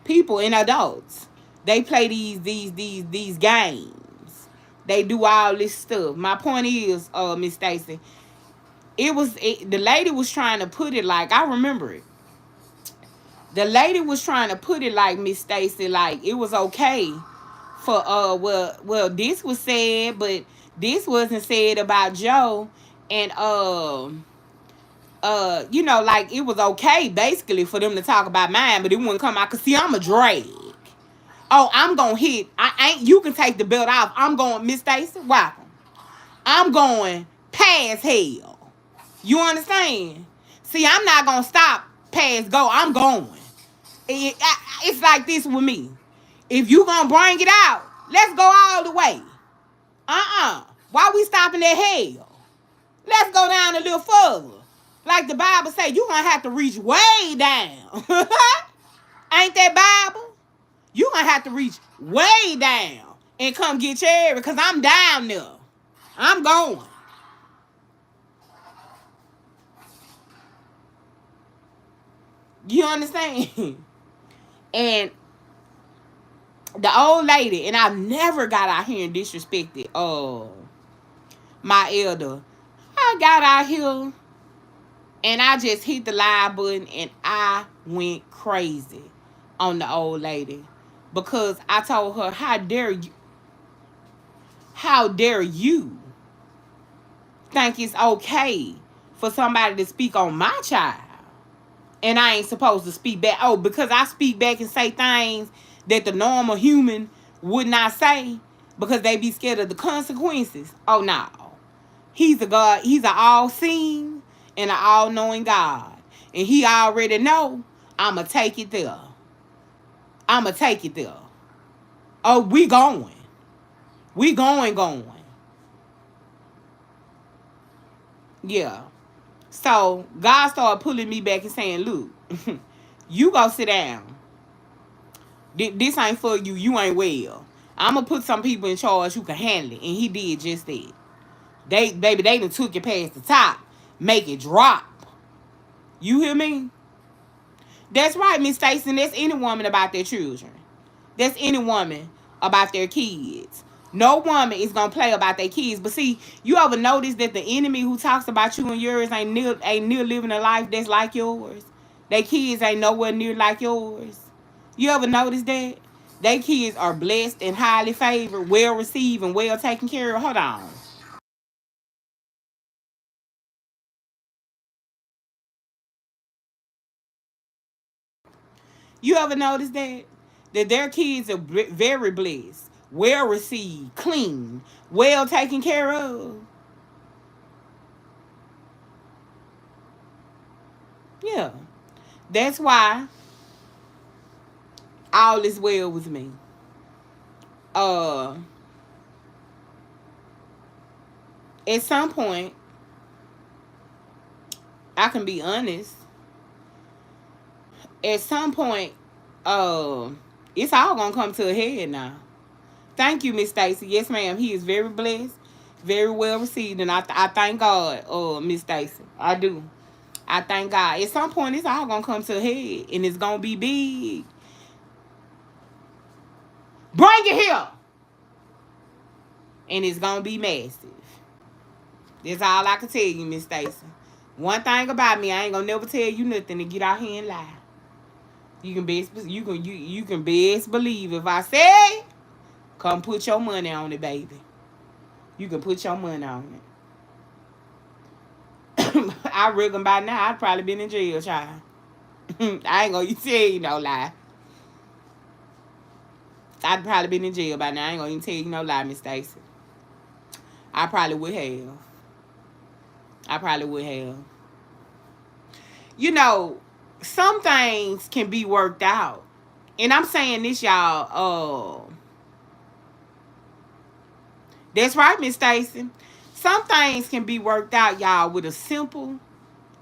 Speaker 1: and adults, they play these games. They do all this stuff. My point is, Miss Stacy, the lady was trying to put it like, I remember it. The lady was trying to put it like, Miss Stacy, like it was okay for well this was said, but this wasn't said about Joe, and you know, like it was okay basically for them to talk about mine, but it wouldn't come out. Cause see, I'm a drag. Oh, I'm gonna hit. I ain't. You can take the belt off. I'm going, Miss Stacy. Welcome. I'm going past hell. You understand? See, I'm not gonna stop past go. I'm going. It's like this with me. If you gonna bring it out, let's go all the way. Why we stopping at hell? Let's go down a little further. Like the Bible say, you gonna have to reach way down. Ain't that Bible? You gonna have to reach way down and come get Cherry, because I'm down there. I'm going. You understand? And the old lady, and I've never got out here and disrespected my elder. I got out here and I just hit the live button and I went crazy on the old lady. Because I told her, how dare you think it's okay for somebody to speak on my child? And I ain't supposed to speak back. Oh, because I speak back and say things that the normal human would not say because they be scared of the consequences. Oh, no. He's a God. He's an all-seeing and an all-knowing God. And he already know I'm going to take it there. Oh, we going. Yeah. So God started pulling me back and saying, look, you go sit down. This ain't for you. You ain't well. I'm going to put some people in charge who can handle it. And he did just that. They done took it past the top. Make it drop. You hear me? That's right, Miss Stacy. That's any woman about their children. That's any woman about their kids. No woman is going to play about their kids. But see, you ever notice that the enemy who talks about you and yours ain't near living a life that's like yours? Their kids ain't nowhere near like yours. You ever notice that? Their kids are blessed and highly favored, well received, and well taken care of. Hold on. You ever notice that? That their kids are very blessed, well received, clean, well taken care of. Yeah. That's why all is well with me. Uh at some point, I can be honest, at some point, uh it's all gonna come to a head now. Thank you, Miss Stacy. Yes, ma'am. He is very blessed, very well received, and I thank God, Miss Stacy. I do. I thank God. At some point, it's all gonna come to a head, and it's gonna be big. Bring it here, and it's gonna be massive. That's all I can tell you, Miss Stacy. One thing about me, I ain't gonna never tell you nothing to get out here and lie. You can best believe if I say, come put your money on it, baby. You can put your money on it. I reckon by now I'd probably been in jail, child. I ain't gonna tell you no lie. I'd probably been in jail by now. I ain't gonna even tell you no lie, Miss Stacy. I probably would have. I probably would have. You know, some things can be worked out. And I'm saying this, y'all. That's right, Miss Stacy. Some things can be worked out, y'all, with a simple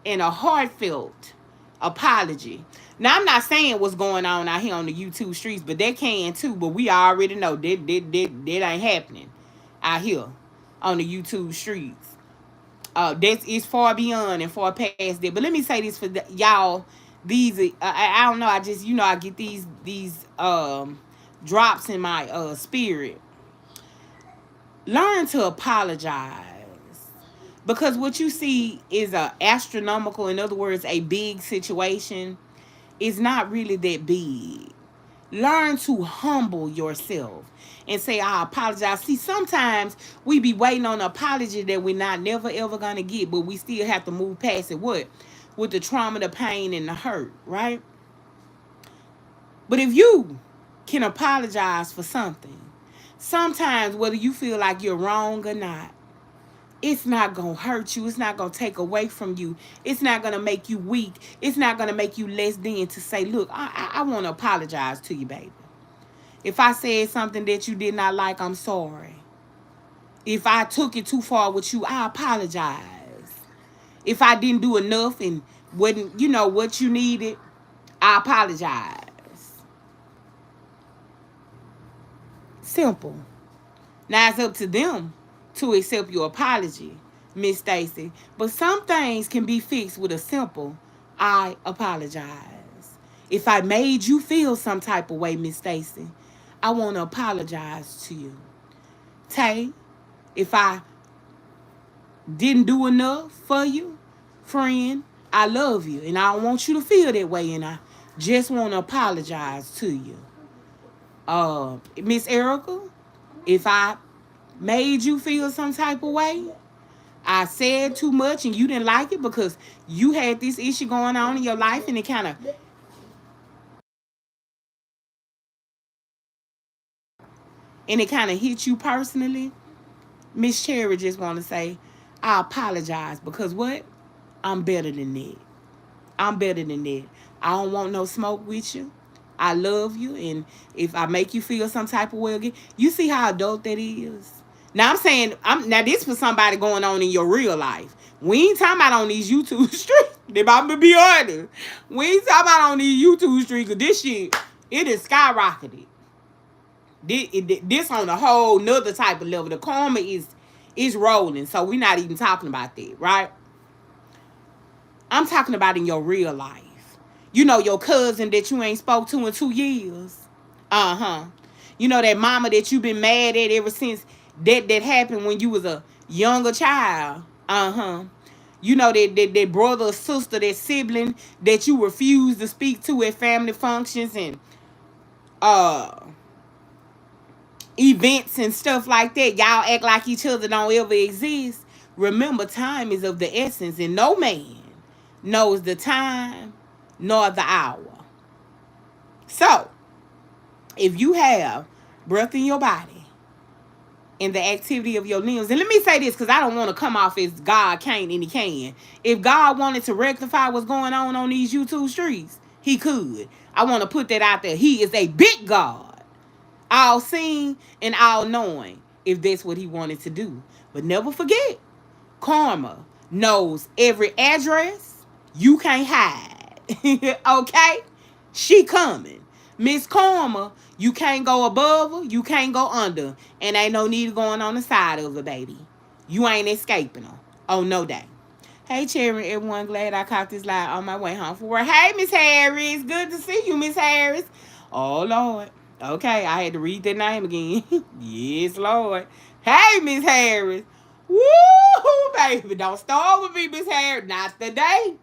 Speaker 1: and a heartfelt apology. Now, I'm not saying what's going on out here on the YouTube streets, but they can too. But we already know that ain't happening out here on the YouTube streets. That is far beyond and far past that. But let me say this for y'all. These I don't know. I just I get these drops in my spirit. Learn to apologize. Because what you see is a astronomical, in other words, a big situation, is not really that big. Learn to humble yourself and say, I apologize. See, sometimes we be waiting on an apology that we're not never ever gonna get, but we still have to move past it. What? With the trauma, the pain, and the hurt, right? But if you can apologize for something, sometimes whether you feel like you're wrong or not, it's not going to hurt you. It's not going to take away from you. It's not going to make you weak. It's not going to make you less than to say, look, I want to apologize to you, baby. If I said something that you did not like, I'm sorry. If I took it too far with you, I apologize. If I didn't do enough and wasn't, what you needed, I apologize. Simple. Now it's up to them to accept your apology, Miss Stacy. But some things can be fixed with a simple, I apologize. If I made you feel some type of way, Miss Stacy, I want to apologize to you. Tay, if I didn't do enough for you, friend, I love you. And I don't want you to feel that way. And I just want to apologize to you. Miss Erica, if I made you feel some type of way, I said too much and you didn't like it because you had this issue going on in your life and it kind of hit you personally, Miss Cherry just want to say, I apologize because what? I'm better than that. I'm better than that. I don't want no smoke with you. I love you, and if I make you feel some type of way again, you see how adult that is. Now I'm saying, now this for somebody going on in your real life. We ain't talking about on these YouTube streets. They about to be honest. We ain't talking about on these YouTube streets, because this shit, it is skyrocketed. This on a whole nother type of level. The karma is rolling, so we're not even talking about that, right? I'm talking about in your real life. Your cousin that you ain't spoke to in 2 years. That mama that you been mad at ever since that happened when you was a younger child. That brother or sister, that sibling that you refused to speak to at family functions and events and stuff like that. Y'all act like each other don't ever exist. Remember, time is of the essence, and no man knows the time nor the hour. So, if you have breath in your body and the activity of your limbs, and let me say this because I don't want to come off as God can't and he can. If God wanted to rectify what's going on these YouTube streets, he could. I want to put that out there. He is a big God, all seeing and all knowing, if that's what he wanted to do. But never forget, Karma knows every address. You can't hide. Okay? She coming. Miss Karma, you can't go above her. You can't go under. And ain't no need going on the side of her, baby. You ain't escaping her. Oh, no day. Hey, Cherry, everyone. Glad I caught this live on my way home from work. Hey, Miss Harris. Good to see you, Miss Harris. Oh, Lord. Okay, I had to read that name again. Yes, Lord. Hey, Miss Harris. Woo, baby. Don't start with me, Miss Harris. Not today.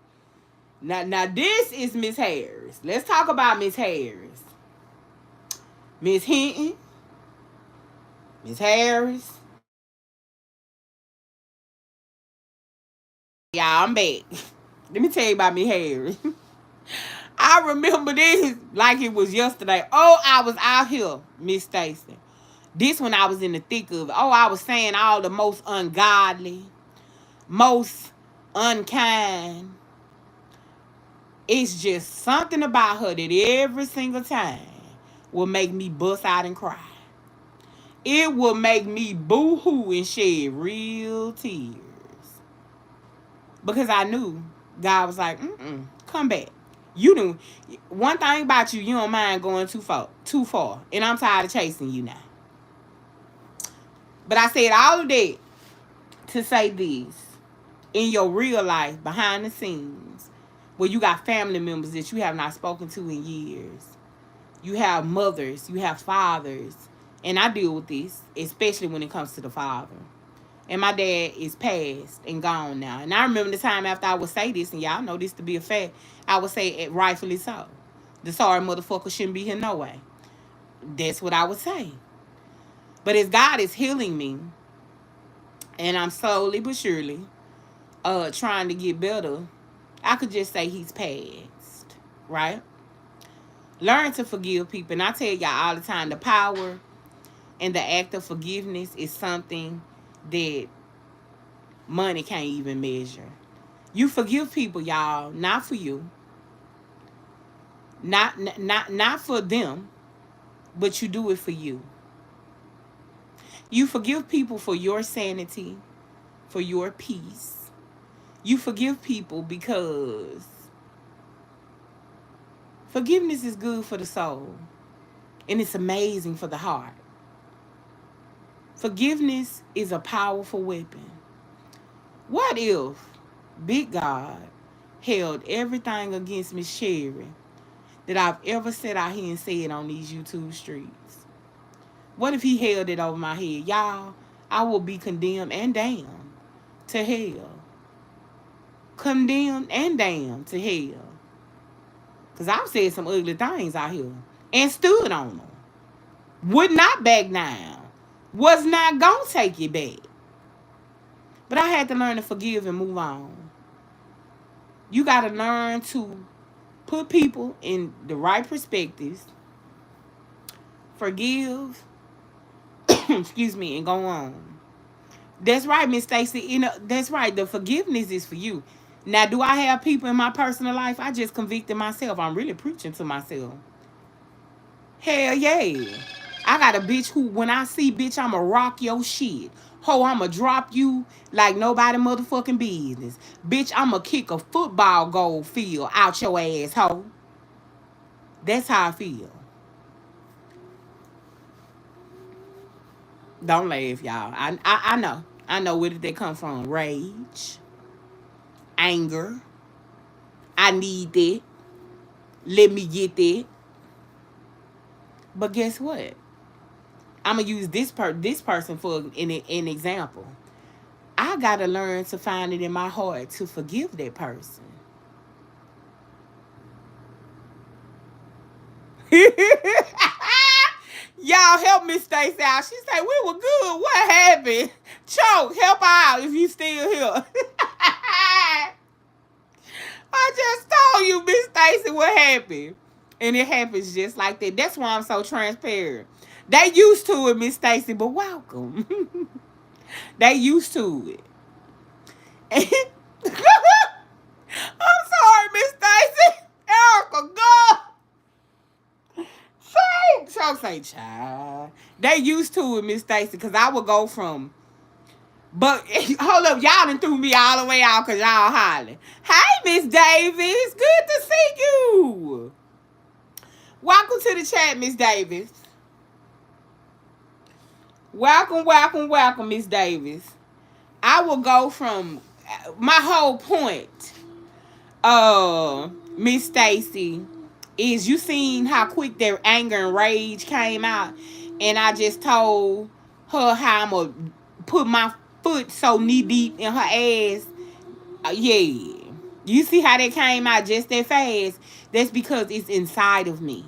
Speaker 1: Now, this is Miss Harris. Let's talk about Miss Harris. Miss Hinton. Miss Harris. Y'all, I'm back. Let me tell you about Miss Harris. I remember this like it was yesterday. Oh, I was out here, Miss Stacy. This when I was in the thick of it. Oh, I was saying all the most ungodly, most unkind. It's just something about her that every single time will make me bust out and cry. It will make me boo-hoo and shed real tears. Because I knew God was like, come back. You do one thing about you don't mind going too far. And I'm tired of chasing you now. But I said all of that to say this. In your real life, behind the scenes, where you got family members that you have not spoken to in years. You have mothers, you have fathers. And I deal with this, especially when it comes to the father. And my dad is passed and gone now. And I remember the time after I would say this, and y'all know this to be a fact, I would say it rightfully so. The sorry motherfucker shouldn't be here no way. That's what I would say. But as God is healing me, and I'm slowly but surely trying to get better, I could just say he's passed, right? Learn to forgive people. And I tell y'all all the time, the power and the act of forgiveness is something that money can't even measure. You forgive people, y'all, not for you, not for them, but you do it for you. You forgive people for your sanity, for your peace. You forgive people because forgiveness is good for the soul, and it's amazing for the heart. Forgiveness is a powerful weapon. What if Big God held everything against Miss Sherry that I've ever said out here and said on these YouTube streets? What if he held it over my head? Y'all, I will be condemned and damned to hell. Condemned and damned to hell. Because I've said some ugly things out here and stood on them. Would not back down. Was not going to take it back. But I had to learn to forgive and move on. You got to learn to put people in the right perspectives, forgive, excuse me, and go on. That's right, Miss Stacy. You know, that's right. The forgiveness is for you. Now, do I have people in my personal life? I just convicted myself. I'm really preaching to myself. Hell yeah. I got a bitch who, when I see bitch, I'ma rock your shit. Ho, I'ma drop you like nobody motherfucking business. Bitch, I'ma kick a football goal field out your ass, ho. That's how I feel. Don't laugh, y'all. I know. I know where did they come from. Rage. Anger. I need that. Let me get that. But guess what? I'm gonna use this person for an example. I gotta learn to find it in my heart to forgive that person. Y'all help Miss Stacy out. She said we were good. What happened? Choke, help out if you still here. I just told you, Miss Stacy, what happened. And it happens just like that. That's why I'm so transparent. They used to it, Miss Stacy, but welcome. They used to it. I'm sorry, Miss Stacy. Erica, go. So say, child. They used to it, Miss Stacy, because I would go from. But hold up, y'all done threw me all the way out because y'all hollering. Hey, Miss Davis. Good to see you. Welcome to the chat, Miss Davis. Welcome, welcome, welcome, Miss Davis. I will go from my whole point, Miss Stacy, is you seen how quick their anger and rage came out, and I just told her how I'm gonna put my foot so knee deep in her ass. Yeah, you see how that came out just that fast? That's because it's inside of me.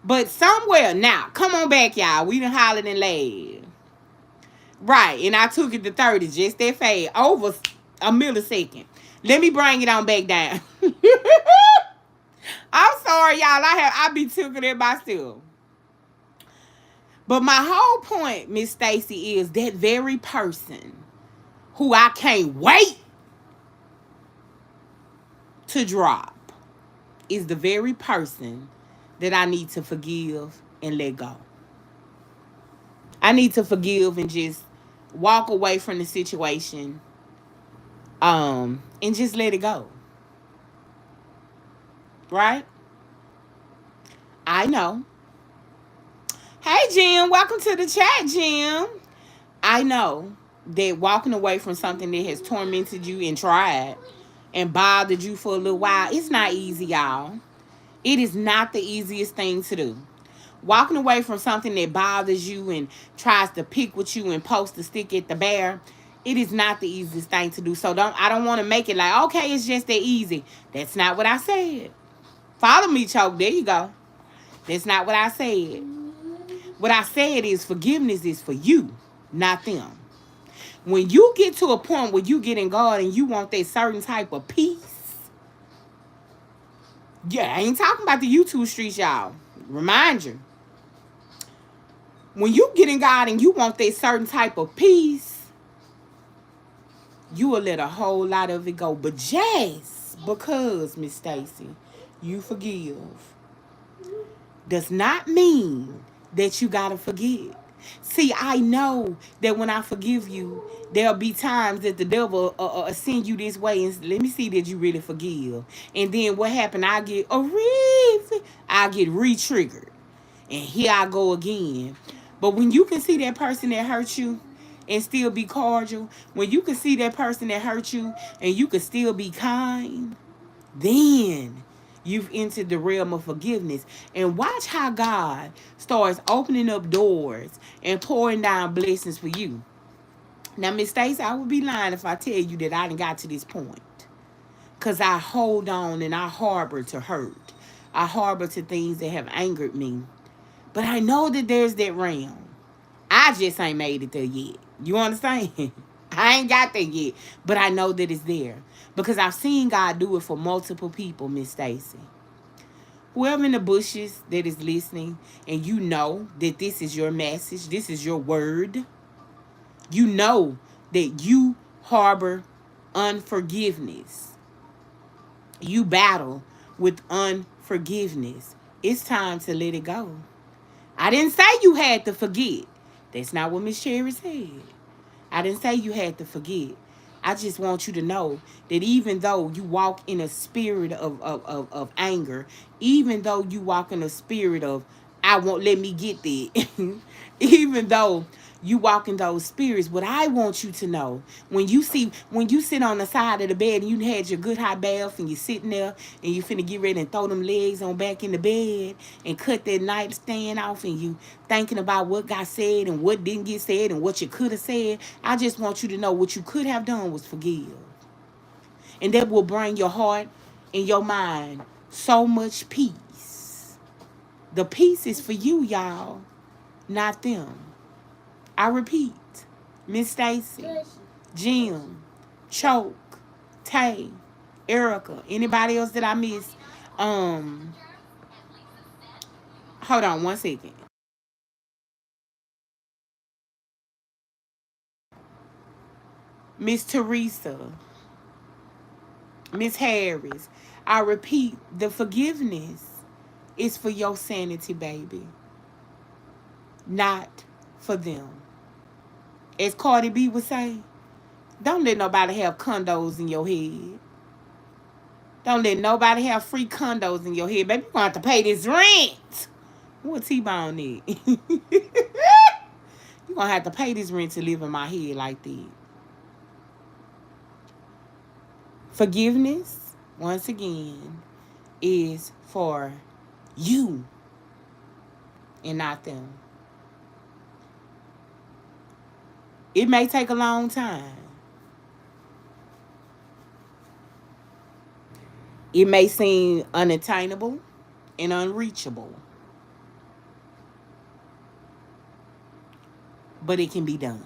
Speaker 1: But somewhere now, come on back, y'all. We done hollered and laughed. Right, and I took it to 30 just that fast, over a millisecond. Let me bring it on back down. I'm sorry, y'all. I be taking it myself. But my whole point, Miss Stacy, is that very person who I can't wait to drop is the very person that I need to forgive and let go. I need to forgive and just walk away from the situation, and just let it go. Right? I know. Hey, Jim. Welcome to the chat, Jim. I know that walking away from something that has tormented you and tried and bothered you for a little while, it's not easy, y'all. It is not the easiest thing to do. Walking away from something that bothers you and tries to pick with you and pokes the stick at the bear, it is not the easiest thing to do. So I don't want to make it like, okay, it's just that easy. That's not what I said. Follow me, Choke. There you go. That's not what I said. What I said is forgiveness is for you, not them. When you get to a point where you get in God and you want that certain type of peace, yeah, I ain't talking about the YouTube streets, y'all. Remind you. When you get in God and you want that certain type of peace, you will let a whole lot of it go. But just because, Miss Stacy, you forgive, does not mean that you gotta forget. See, I know that when I forgive you, there'll be times that the devil send you this way and let me see that you really forgive. And then what happened? I get re-triggered, and here I go again. But when you can see that person that hurt you and still be cordial, when you can see that person that hurt you and you can still be kind, then you've entered the realm of forgiveness. And watch how God starts opening up doors and pouring down blessings for you. Now, Miss Stacey, I would be lying if I tell you that I didn't got to this point. Because I hold on and I harbor to hurt. I harbor to things that have angered me. But I know that there's that realm. I just ain't made it there yet. You understand? I ain't got there yet. But I know that it's there. Because I've seen God do it for multiple people, Miss Stacy. Whoever in the bushes that is listening, and you know that this is your message, this is your word, you know that you harbor unforgiveness. You battle with unforgiveness. It's time to let it go. I didn't say you had to forget. That's not what Miss Cherry said. I didn't say you had to forget. I just want you to know that even though you walk in a spirit of anger, even though you walk in a spirit of, I won't let me get there, even though you walk in those spirits, what I want you to know, when you sit on the side of the bed and you had your good hot bath and you're sitting there and you finna get ready and throw them legs on back in the bed and cut that nightstand off and you thinking about what got said and what didn't get said and what you could have said, I just want you to know what you could have done was forgive. And that will bring your heart and your mind so much peace. The peace is for you, y'all, not them. I repeat, Miss Stacy, Jim, Choke, Tay, Erica, anybody else that I miss, Hold on 1 second. Miss Teresa, Miss Harris, I repeat, the forgiveness is for your sanity, baby, not for them. As Cardi B would say, don't let nobody have condos in your head. Don't let nobody have free condos in your head. Baby, you're going to have to pay this rent. What T-Bone need? You're going to have to pay this rent to live in my head like that. Forgiveness, once again, is for you and not them. It may take a long time. It may seem unattainable and unreachable. But it can be done.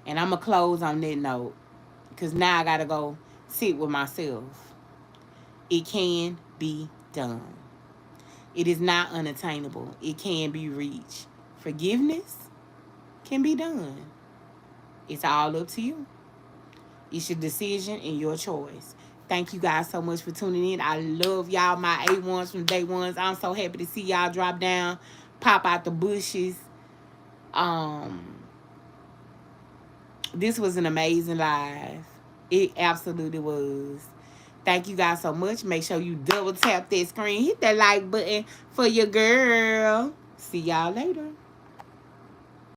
Speaker 1: And I'm going to close on that note because now I got to go sit with myself. It can be done. It is not unattainable. It can be reached. Forgiveness can be done. It's all up to you. It's your decision and your choice. Thank you guys so much for tuning in. I love y'all, my A1s from day ones. I'm so happy to see y'all drop down, pop out the bushes. This was an amazing live. It absolutely was. Thank you guys so much. Make sure you double tap that screen. Hit that like button for your girl. See y'all later.